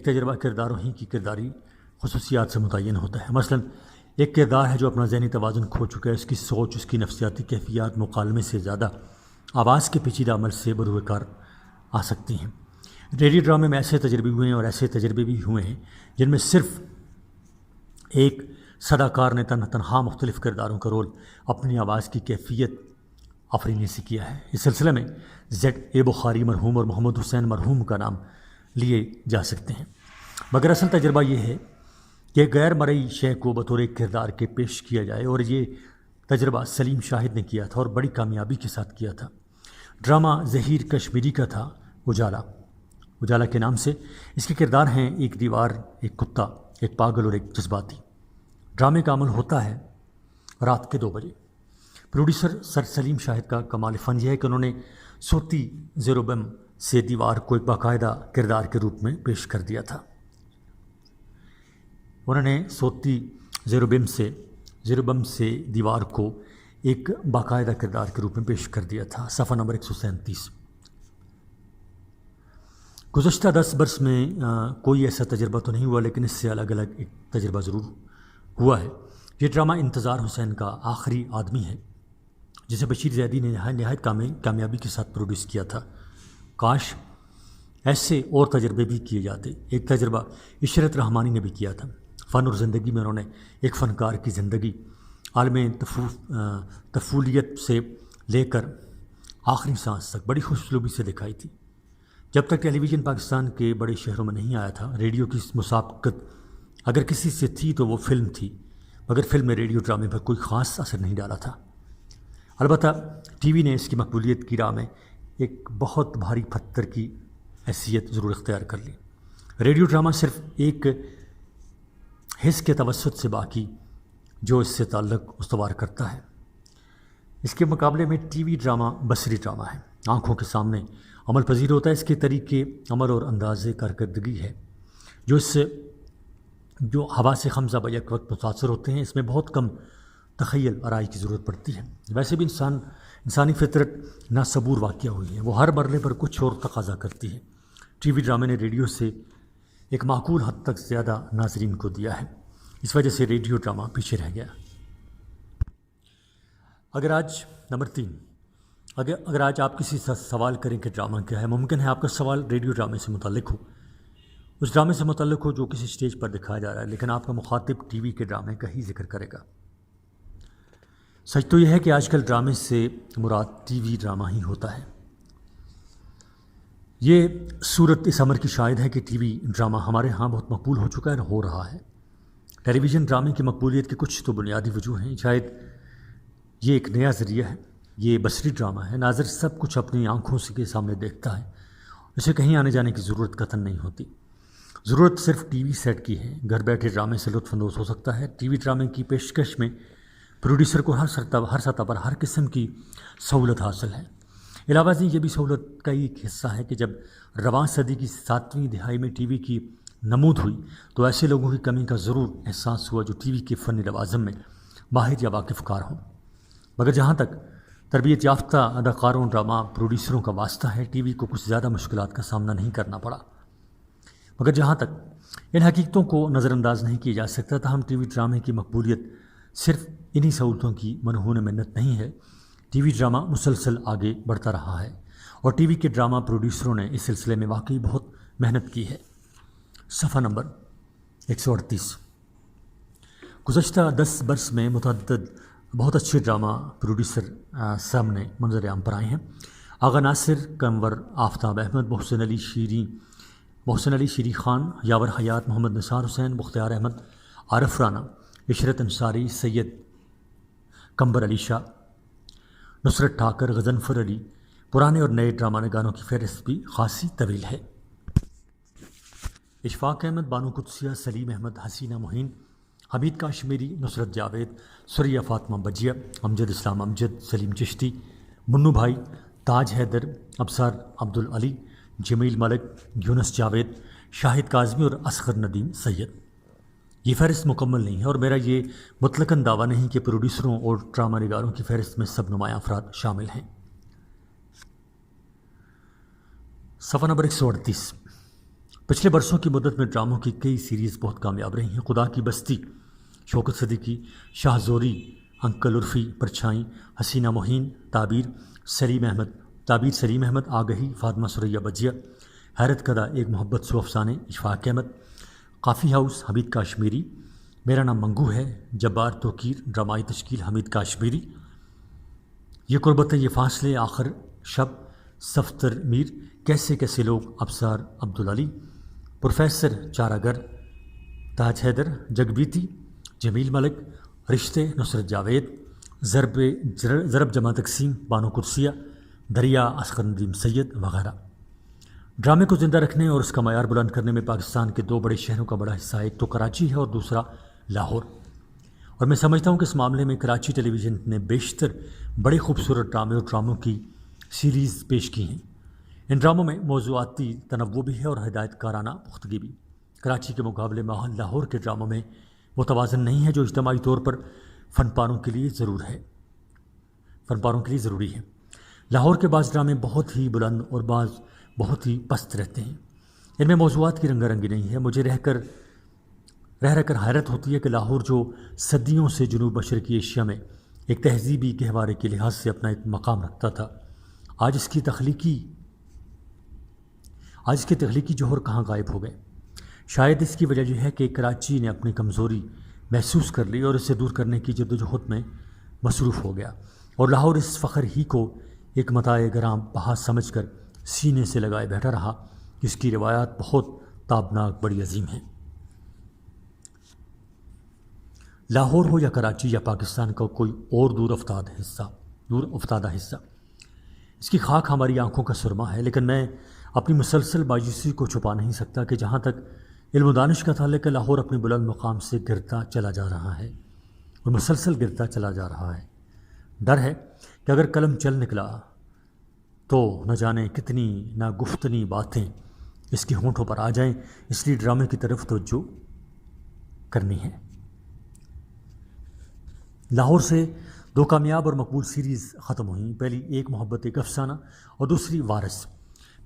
[SPEAKER 1] تجربہ کرداروں ہی کی کرداری خصوصیات سے متعین ہوتا ہے۔ مثلاً ایک کردار ہے جو اپنا ذہنی توازن کھو چکا ہے، اس کی سوچ، اس کی نفسیاتی کیفیات مکالمے سے زیادہ آواز کے پیچیدہ عمل سے بروئے کار آ سکتی ہیں۔ ریڈیو ڈرامے میں ایسے تجربے ہوئے ہیں اور ایسے تجربے بھی ہوئے ہیں جن میں صرف ایک صداکار نے تنہا مختلف کرداروں کا رول اپنی آواز کی کیفیت آفرینی سے کیا ہے۔ اس سلسلے میں زیڈ اے بخاری مرحوم اور محمد حسین مرحوم کا نام لیے جا سکتے ہیں، مگر اصل تجربہ یہ ہے کہ غیر مرئی شے کو بطور ایک کردار کے پیش کیا جائے، اور یہ تجربہ سلیم شاہد نے کیا تھا اور بڑی کامیابی کے ساتھ کیا تھا۔ ڈرامہ ظہیر کشمیری کا تھا اجالا کے نام سے۔ اس کے کردار ہیں ایک دیوار، ایک کتا، ایک پاگل اور ایک جذباتی۔ ڈرامے کا عمل ہوتا ہے رات کے 2 بجے۔ پروڈیوسر سر سلیم شاہد کا کمال فن یہ ہے کہ انہوں نے صوتی زیروبم سے دیوار کو ایک باقاعدہ کردار کے روپ میں پیش کر دیا تھا۔ انہوں نے صوتی زیروبم سے دیوار کو ایک باقاعدہ کردار کے روپ میں پیش کر دیا تھا۔ صفحہ نمبر 137۔ گزشتہ 10 برس میں کوئی ایسا تجربہ تو نہیں ہوا، لیکن اس سے الگ الگ ایک تجربہ ضرور ہوا ہے۔ یہ ڈرامہ انتظار حسین کا آخری آدمی ہے، جسے بشیر زیدی نے نہایت کامیابی کے ساتھ پروڈیوس کیا تھا۔ کاش ایسے اور تجربے بھی کیے جاتے۔ ایک تجربہ عشرت رحمانی نے بھی کیا تھا۔ فن اور زندگی میں انہوں نے ایک فنکار کی زندگی عالم طفولیت سے لے کر آخری سانس تک بڑی خوش اسلوبی سے دکھائی تھی۔ جب تک ٹیلی ویژن پاکستان کے بڑے شہروں میں نہیں آیا تھا، ریڈیو کی مسابقت اگر کسی سے تھی تو وہ فلم تھی، مگر فلم میں ریڈیو ڈرامے پر کوئی خاص اثر نہیں ڈالا تھا۔ البتہ ٹی وی نے اس کی مقبولیت کی راہ میں ایک بہت بھاری پتھر کی حیثیت ضرور اختیار کر لی۔ ریڈیو ڈرامہ صرف ایک حص کے توسط سے باقی جو اس سے تعلق استوار کرتا ہے۔ اس کے مقابلے میں ٹی وی ڈرامہ بصری ڈرامہ ہے، آنکھوں کے سامنے عمل پذیر ہوتا ہے۔ اس کے طریقے عمل اور انداز کارکردگی ہے جو ہوا سے خمزہ بیک وقت متاثر ہوتے ہیں۔ اس میں بہت کم تخیل آرائی کی ضرورت پڑتی ہے۔ ویسے بھی انسانی فطرت ناصبور واقع ہوئی ہے، وہ ہر مرحلے پر کچھ اور تقاضا کرتی ہے۔ ٹی وی ڈرامے نے ریڈیو سے ایک معقول حد تک زیادہ ناظرین کو دیا ہے، اس وجہ سے ریڈیو ڈرامہ پیچھے رہ گیا۔ اگر آج آپ کسی سے سوال کریں کہ ڈرامہ کیا ہے، ممکن ہے آپ کا سوال ریڈیو ڈرامے سے متعلق ہو، اس ڈرامے سے متعلق ہو جو کسی سٹیج پر دکھایا جا رہا ہے، لیکن آپ کا مخاطب ٹی وی کے ڈرامے کا ہی ذکر کرے گا۔ سچ تو یہ ہے کہ آج کل ڈرامے سے مراد ٹی وی ڈرامہ ہی ہوتا ہے۔ یہ صورت اس امر کی شاہد ہے کہ ٹی وی ڈرامہ ہمارے ہاں بہت مقبول ہو چکا ہے اور ہو رہا ہے۔ ٹیلی ویژن ڈرامے کی مقبولیت کے کچھ تو بنیادی وجوہ ہیں۔ شاید یہ ایک نیا ذریعہ ہے، یہ بصری ڈرامہ ہے، ناظر سب کچھ اپنی آنکھوں کے سامنے دیکھتا ہے، اسے کہیں آنے جانے کی ضرورت قطعاً نہیں ہوتی۔ ضرورت صرف ٹی وی سیٹ کی ہے، گھر بیٹھے ڈرامے سے لطف اندوز ہو سکتا ہے۔ ٹی وی ڈرامے کی پیشکش میں پروڈیوسر کو ہر سطح پر ہر قسم کی سہولت حاصل ہے۔ علاوہ ازیں یہ بھی سہولت کا ایک حصہ ہے کہ جب رواں صدی کی 7ویں دہائی میں ٹی وی کی نمود ہوئی تو ایسے لوگوں کی کمی کا ضرور احساس ہوا جو ٹی وی کے فنی لوازم میں ماہر یا واقف کار ہوں، مگر جہاں تک تربیت یافتہ اداکاروں ڈرامہ پروڈیوسروں کا واسطہ ہے، ٹی وی کو کچھ زیادہ مشکلات کا سامنا نہیں کرنا پڑا۔ مگر جہاں تک ان حقیقتوں کو نظر انداز نہیں کیا جا سکتا، تاہم ٹی وی ڈرامے کی مقبولیت صرف انہی سہولتوں کی منہون منت نہیں ہے۔ ٹی وی ڈرامہ مسلسل آگے بڑھتا رہا ہے اور ٹی وی کے ڈرامہ پروڈیوسروں نے اس سلسلے میں واقعی بہت محنت کی ہے۔ صفحہ نمبر 138۔ گزشتہ 10 برس میں متعدد بہت اچھے ڈرامہ پروڈیوسر سامنے منظر عام پر آئے ہیں۔ آغا ناصر، کنور آفتاب احمد، محسن علی شیری خان، یاور حیات، محمد نثار حسین، مختار احمد، عارف رانا، عشرت انصاری، سید قمبر علی شاہ، نصرت ٹھاکر، غضنفر علی۔ پرانے اور نئے ڈرامہ نگاروں کی فہرست بھی خاصی طویل ہے۔ اشفاق احمد، بانو قدسیہ، سلیم احمد، حسینہ معین، حمید کاشمیری، نصرت جاوید، سریہ فاطمہ بجیہ، امجد اسلام امجد، سلیم چشتی، منو بھائی، تاج حیدر، ابصار عبدالعلی، جمیل ملک، یونس جاوید، شاہد کاظمی اور اصغر ندیم سید۔ یہ فہرست مکمل نہیں ہے اور میرا یہ مطلقاً دعویٰ نہیں کہ پروڈیوسروں اور ڈرامہ نگاروں کی فہرست میں سب نمایاں افراد شامل ہیں۔ صفحہ نمبر 138۔ پچھلے برسوں کی مدت میں ڈراموں کی کئی سیریز بہت کامیاب رہی ہیں۔ خدا کی بستی، شوکت صدیقی، شاہ زوری، انکل عرفی، پرچھائیں، حسینہ معین، تعبیر سلیم احمد، آگہی، فاطمہ سریہ بجیہ، حیرت کدہ، ایک محبت سو افسانے، اشفاق احمد، کافی ہاؤس، حمید کاشمیری، میرا نام منگو ہے، جبار توقیر، ڈرامائی تشکیل حمید کاشمیری، یہ قربتیں یہ فاصلے، آخر شب، صفتر میر، کیسے کیسے لوگ، ابصار عبدالعلی، پروفیسر چاراگر، تاج حیدر، جگ بیتی، جمیل ملک، رشتے، نصرت جاوید، ضرب جمع تقسیم، بانو قدسیہ، دریا، اصغر ندیم سید وغیرہ۔ ڈرامے کو زندہ رکھنے اور اس کا معیار بلند کرنے میں پاکستان کے 2 بڑے شہروں کا بڑا حصہ، ایک تو کراچی ہے اور دوسرا لاہور، اور میں سمجھتا ہوں کہ اس معاملے میں کراچی ٹیلی ویژن نے بیشتر بڑے خوبصورت ڈرامے اور ڈراموں کی سیریز پیش کی ہیں۔ ان ڈراموں میں موضوعاتی تنوع بھی ہے اور ہدایت کارانہ پختگی بھی۔ کراچی کے مقابلے ماحول لاہور کے ڈراموں میں وہ توازن نہیں ہے جو اجتماعی طور پر فن پاروں کے لیے ضروری ہے۔ لاہور کے بعض ڈرامے بہت ہی بلند اور بعض بہت ہی پست رہتے ہیں، ان میں موضوعات کی رنگا رنگی نہیں ہے۔ مجھے رہ کر حیرت ہوتی ہے کہ لاہور جو صدیوں سے جنوب مشرقی ایشیا میں ایک تہذیبی گہوارے کے لحاظ سے اپنا ایک مقام رکھتا تھا، آج اس کے تخلیقی جوہر کہاں غائب ہو گئے۔ شاید اس کی وجہ یہ ہے کہ کراچی نے اپنی کمزوری محسوس کر لی اور اسے دور کرنے کی جدوجہد میں مصروف ہو گیا، اور لاہور اس فخر ہی کو ایک متاع گرام بہا سمجھ کر سینے سے لگائے بیٹھا رہا کہ اس کی روایات بہت تابناک، بڑی عظیم ہیں۔ لاہور ہو یا کراچی یا پاکستان کا کوئی اور دور افتادہ حصہ، اس کی خاک ہماری آنکھوں کا سرما ہے، لیکن میں اپنی مسلسل مایوسی کو چھپا نہیں سکتا کہ جہاں تک علم و دانش کا تعلق ہے، لاہور اپنے بلند مقام سے گرتا چلا جا رہا ہے اور مسلسل گرتا چلا جا رہا ہے۔ ڈر ہے کہ اگر قلم چل نکلا تو نہ جانے کتنی ناگفتنی باتیں اس کے ہونٹوں پر آ جائیں، اس لیے ڈرامے کی طرف توجہ کرنی ہے۔ لاہور سے 2 کامیاب اور مقبول سیریز ختم ہوئیں، پہلی ایک محبت ایک افسانہ اور دوسری وارث۔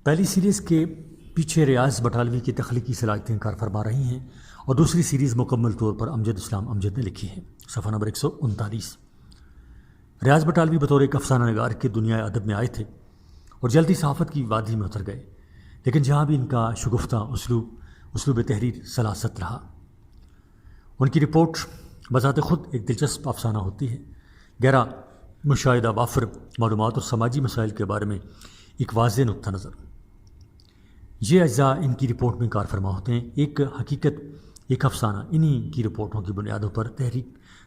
[SPEAKER 1] پہلی سیریز کے پیچھے ریاض بٹالوی کی تخلیقی صلاحیتیں کار فرما رہی ہیں اور دوسری سیریز مکمل طور پر امجد اسلام امجد نے لکھی ہے۔ صفحہ نمبر 139۔ ریاض بٹالوی بطور ایک افسانہ نگار کے دنیا ادب میں آئے تھے اور جلدی صحافت کی وادی میں اتر گئے، لیکن جہاں بھی ان کا شگفتہ اسلوب تحریر سلاست رہا۔ ان کی رپورٹ بذات خود ایک دلچسپ افسانہ ہوتی ہے، گہرا مشاہدہ، وافر معلومات اور سماجی مسائل کے بارے میں ایک واضح نقطہ نظر۔ یہ اجزاء ان کی رپورٹ میں کار فرما ہوتے ہیں، ایک حقیقت، ایک افسانہ۔ انہی کی رپورٹوں کی بنیادوں پر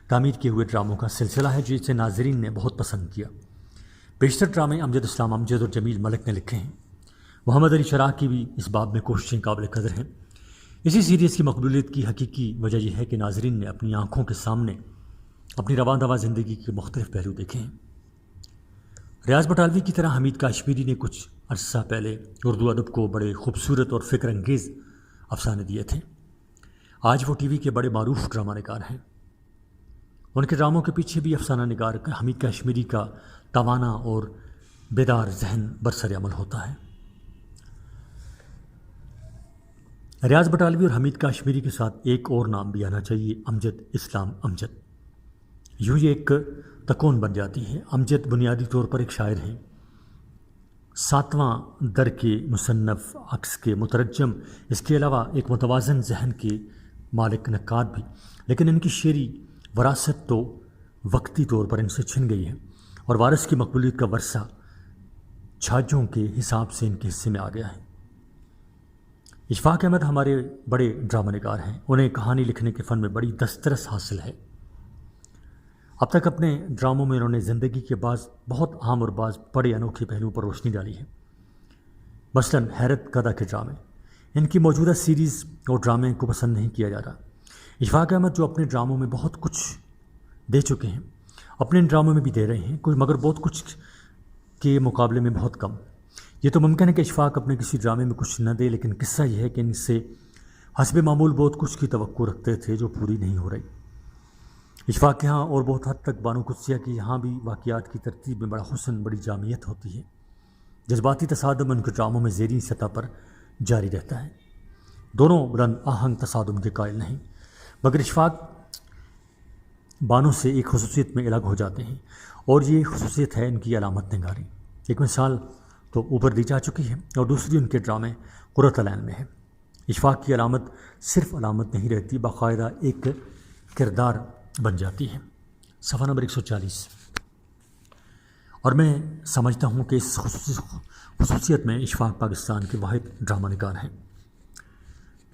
[SPEAKER 1] تعمیر کیے ہوئے ڈراموں کا سلسلہ ہے جسے ناظرین نے بہت پسند کیا۔ بیشتر ڈرامے امجد اسلام امجد اور جمیل ملک نے لکھے ہیں۔ محمد علی شرح کی بھی اس باب میں کوششیں قابل قدر ہیں۔ اسی سیریز کی مقبولیت کی حقیقی وجہ یہ ہے کہ ناظرین نے اپنی آنکھوں کے سامنے اپنی رواں دواں زندگی کے مختلف پہلو دیکھے ہیں۔ ریاض بٹالوی کی طرح حمید کاشمیری نے کچھ عرصہ پہلے اردو ادب کو بڑے خوبصورت اور فکر انگیز افسانے دیے تھے۔ آج وہ ٹی وی کے بڑے معروف ڈرامہ نگار ہیں۔ ان کے ڈراموں کے پیچھے بھی افسانہ نگار حمید کاشمیری کا توانا اور بیدار ذہن برسر عمل ہوتا ہے۔ ریاض بٹالوی اور حمید کاشمیری کے ساتھ ایک اور نام بھی آنا چاہیے، امجد اسلام امجد۔ یوں یہ ایک تکون بن جاتی ہے۔ امجد بنیادی طور پر ایک شاعر ہیں، 7واں در کے مصنف، عکس کے مترجم، اس کے علاوہ ایک متوازن ذہن کے مالک، نقاد بھی، لیکن ان کی شعری وراثت تو وقتی طور پر ان سے چھن گئی ہے اور وارث کی مقبولیت کا ورثہ چھاجوں کے حساب سے ان کے حصے میں آ گیا ہے۔ اشفاق احمد ہمارے بڑے ڈرامہ نگار ہیں، انہیں کہانی لکھنے کے فن میں بڑی دسترس حاصل ہے۔ اب تک اپنے ڈراموں میں انہوں نے زندگی کے بعض بہت عام اور بعض بڑے انوکھے پہلوؤں پر روشنی ڈالی ہے۔ مثلاً حیرت کدہ کے ڈرامے، ان کی موجودہ سیریز اور ڈرامے کو پسند نہیں کیا جا رہا۔ اشفاق احمد جو اپنے ڈراموں میں بہت کچھ دے چکے ہیں، اپنے ڈراموں میں بھی دے رہے ہیں کچھ، مگر بہت کچھ کے مقابلے میں بہت کم۔ یہ تو ممکن ہے کہ اشفاق اپنے کسی ڈرامے میں کچھ نہ دے، لیکن قصہ یہ ہے کہ ان سے حسب معمول بہت کچھ کی توقع رکھتے تھے جو پوری نہیں ہو رہی۔ اشفاق کے ہاں اور بہت حد تک بانو قدسیہ کی یہاں بھی واقعات کی ترتیب میں بڑا حسن، بڑی جامعیت ہوتی ہے۔ جذباتی تصادم ان کے ڈراموں میں ذیلی سطح پر جاری رہتا ہے۔ دونوں بلند آہنگ تصادم کے قائل نہیں، مگر اشفاق بانو سے ایک خصوصیت میں الگ ہو جاتے ہیں، اور یہ خصوصیت ہے ان کی علامت نگاری۔ ایک مثال تو اوپر دی جا چکی ہے اور دوسری ان کے ڈرامے قرۃ العین میں ہے۔ اشفاق کی علامت صرف علامت نہیں رہتی، باقاعدہ ایک کردار بن جاتی ہے۔ صفحہ نمبر 140۔ اور میں سمجھتا ہوں کہ اس خصوصیت میں اشفاق پاکستان کے واحد ڈرامہ نگار ہیں۔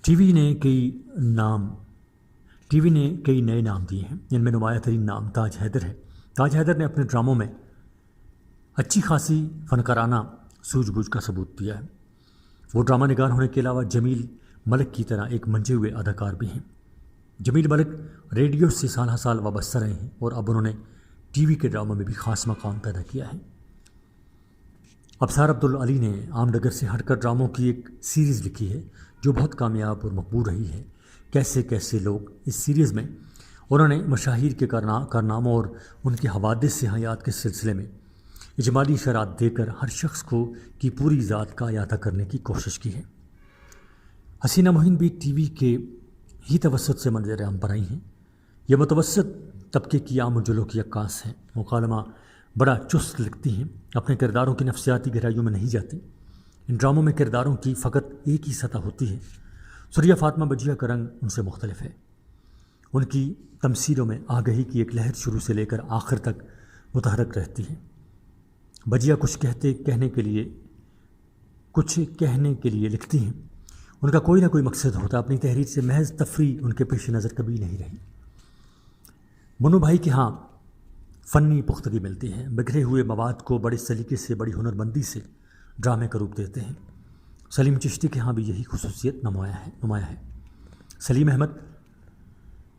[SPEAKER 1] ٹی وی نے کئی نئے نام دیے ہیں، جن میں نمایاں ترین نام تاج حیدر ہے۔ تاج حیدر نے اپنے ڈراموں میں اچھی خاصی فنکارانہ سوجھ بوجھ کا ثبوت دیا ہے۔ وہ ڈرامہ نگار ہونے کے علاوہ جمیل ملک کی طرح ایک منجے ہوئے اداکار بھی ہیں۔ جمیل ملک ریڈیو سے سالہ سال وابستہ رہے ہیں اور اب انہوں نے ٹی وی کے ڈراموں میں بھی خاص مقام پیدا کیا ہے۔ ابصار عبدالعلی نے عام ڈگر سے ہٹ کر ڈراموں کی ایک سیریز لکھی ہے جو بہت کامیاب اور مقبول رہی ہے۔ کیسے لوگ، اس سیریز میں انہوں نے مشاہیر کے کارناموں اور ان کے حوادث سے حیات کے سلسلے میں اجمالی اشارات دے کر ہر شخص کی پوری ذات کا احاطہ کرنے کی کوشش کی ہے۔ حسینہ معین بھی ٹی وی کے ہی توسط سے منظر عام پر آئی ہیں۔ یہ متوسط طبقے کی عام الجلوں کی عکاس ہیں۔ مکالمہ بڑا چست لکھتی ہیں، اپنے کرداروں کی نفسیاتی گہرائیوں میں نہیں جاتی۔ ان ڈراموں میں کرداروں کی فقط ایک ہی سطح ہوتی ہے۔ سریہ فاطمہ بجیا کا رنگ ان سے مختلف ہے۔ ان کی تمثیلوں میں آگہی کی ایک لہر شروع سے لے کر آخر تک متحرک رہتی ہے۔ بجیا کچھ کہنے کے لیے لکھتی ہیں۔ ان کا کوئی نہ کوئی مقصد ہوتا، اپنی تحریر سے محض تفریح ان کے پیش نظر کبھی نہیں رہی۔ منو بھائی کے ہاں فنی پختگی ملتی ہے، بکھرے ہوئے مواد کو بڑے سلیقے سے، بڑی ہنرمندی سے ڈرامے کا روپ دیتے ہیں۔ سلیم چشتی کے ہاں بھی یہی خصوصیت نمایاں ہے۔ سلیم احمد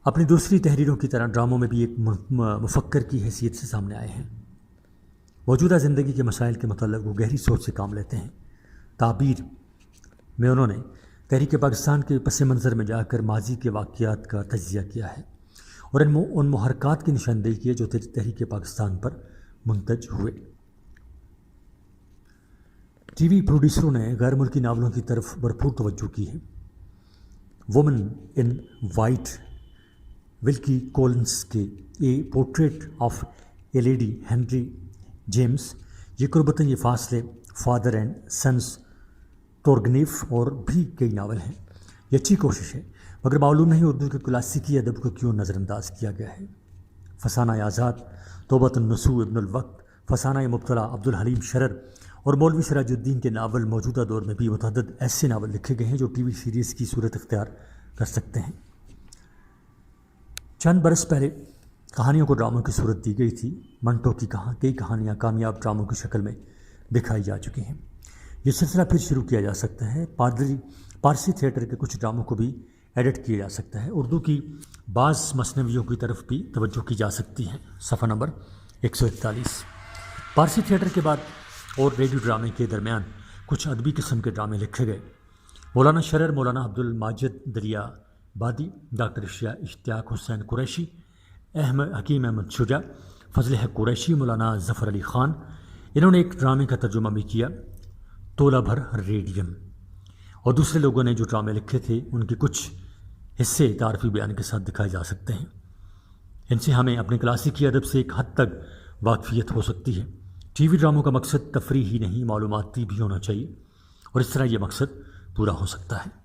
[SPEAKER 1] اپنی دوسری تحریروں کی طرح ڈراموں میں بھی ایک مفکر کی حیثیت سے سامنے آئے ہیں۔ موجودہ زندگی کے مسائل کے متعلق وہ گہری سوچ سے کام لیتے ہیں۔ تعبیر میں انہوں نے تحریک پاکستان کے پس منظر میں جا کر ماضی کے واقعات کا تجزیہ کیا ہے اور ان محرکات کی نشاندہی کی ہے جو تحریک پاکستان پر منتج ہوئے۔ ٹی وی پروڈیوسروں نے غیر ملکی ناولوں کی طرف بھرپور توجہ کی ہے۔ وومن ان وائٹ ولکی کولنس کے a portrait of a lady Henry James, یہ قربتاً یہ فاصلے، فادر اینڈ سنس، تورگنیف اور بھی کئی ناول ہیں۔ یہ اچھی کوشش ہے، مگر معلوم نہیں اردو کے کلاسیکی ادب کو کیوں نظر انداز کیا گیا ہے۔ فسانہ آزاد، توبۃ النسوء ابن الوقت، فسانہ مبتلا عبدالحلیم شرر اور مولوی سراج الدین کے ناول موجودہ دور میں بھی متعدد ایسے ناول لکھے گئے ہیں جو ٹی وی سیریز کی صورت اختیار کر سکتے ہیں۔ چند برس پہلے کہانیوں کو ڈراموں کی صورت دی گئی تھی۔ منٹو کی کئی کہانیاں کامیاب ڈراموں کی شکل میں دکھائی جا چکی ہیں۔ یہ سلسلہ پھر شروع کیا جا سکتا ہے۔ پارسی تھیٹر کے کچھ ڈراموں کو بھی ایڈٹ کیا جا سکتا ہے۔ اردو کی بعض مثنویوں کی طرف بھی توجہ کی جا سکتی ہے۔ صفحہ نمبر 141۔ پارسی تھیٹر کے بعد اور ریڈیو ڈرامے کے درمیان کچھ ادبی قسم کے ڈرامے لکھے گئے۔ مولانا شرر، مولانا عبدالماجد دریا بادی، ڈاکٹر اشتیاق حسین قریشی، حکیم احمد شجاع، فضل حق قریشی، مولانا ظفر علی خان، انہوں نے ایک ڈرامے کا ترجمہ بھی کیا، تولہ بھر ریڈیم۔ اور دوسرے لوگوں نے جو ڈرامے لکھے تھے ان کے کچھ حصے تعارفی بیان کے ساتھ دکھائے جا سکتے ہیں۔ ان سے ہمیں اپنے کلاسیکی ادب سے ایک حد تک واقفیت ہو سکتی ہے۔ ٹی وی ڈراموں کا مقصد تفریح ہی نہیں، معلوماتی بھی ہونا چاہیے، اور اس طرح یہ مقصد پورا ہو سکتا ہے۔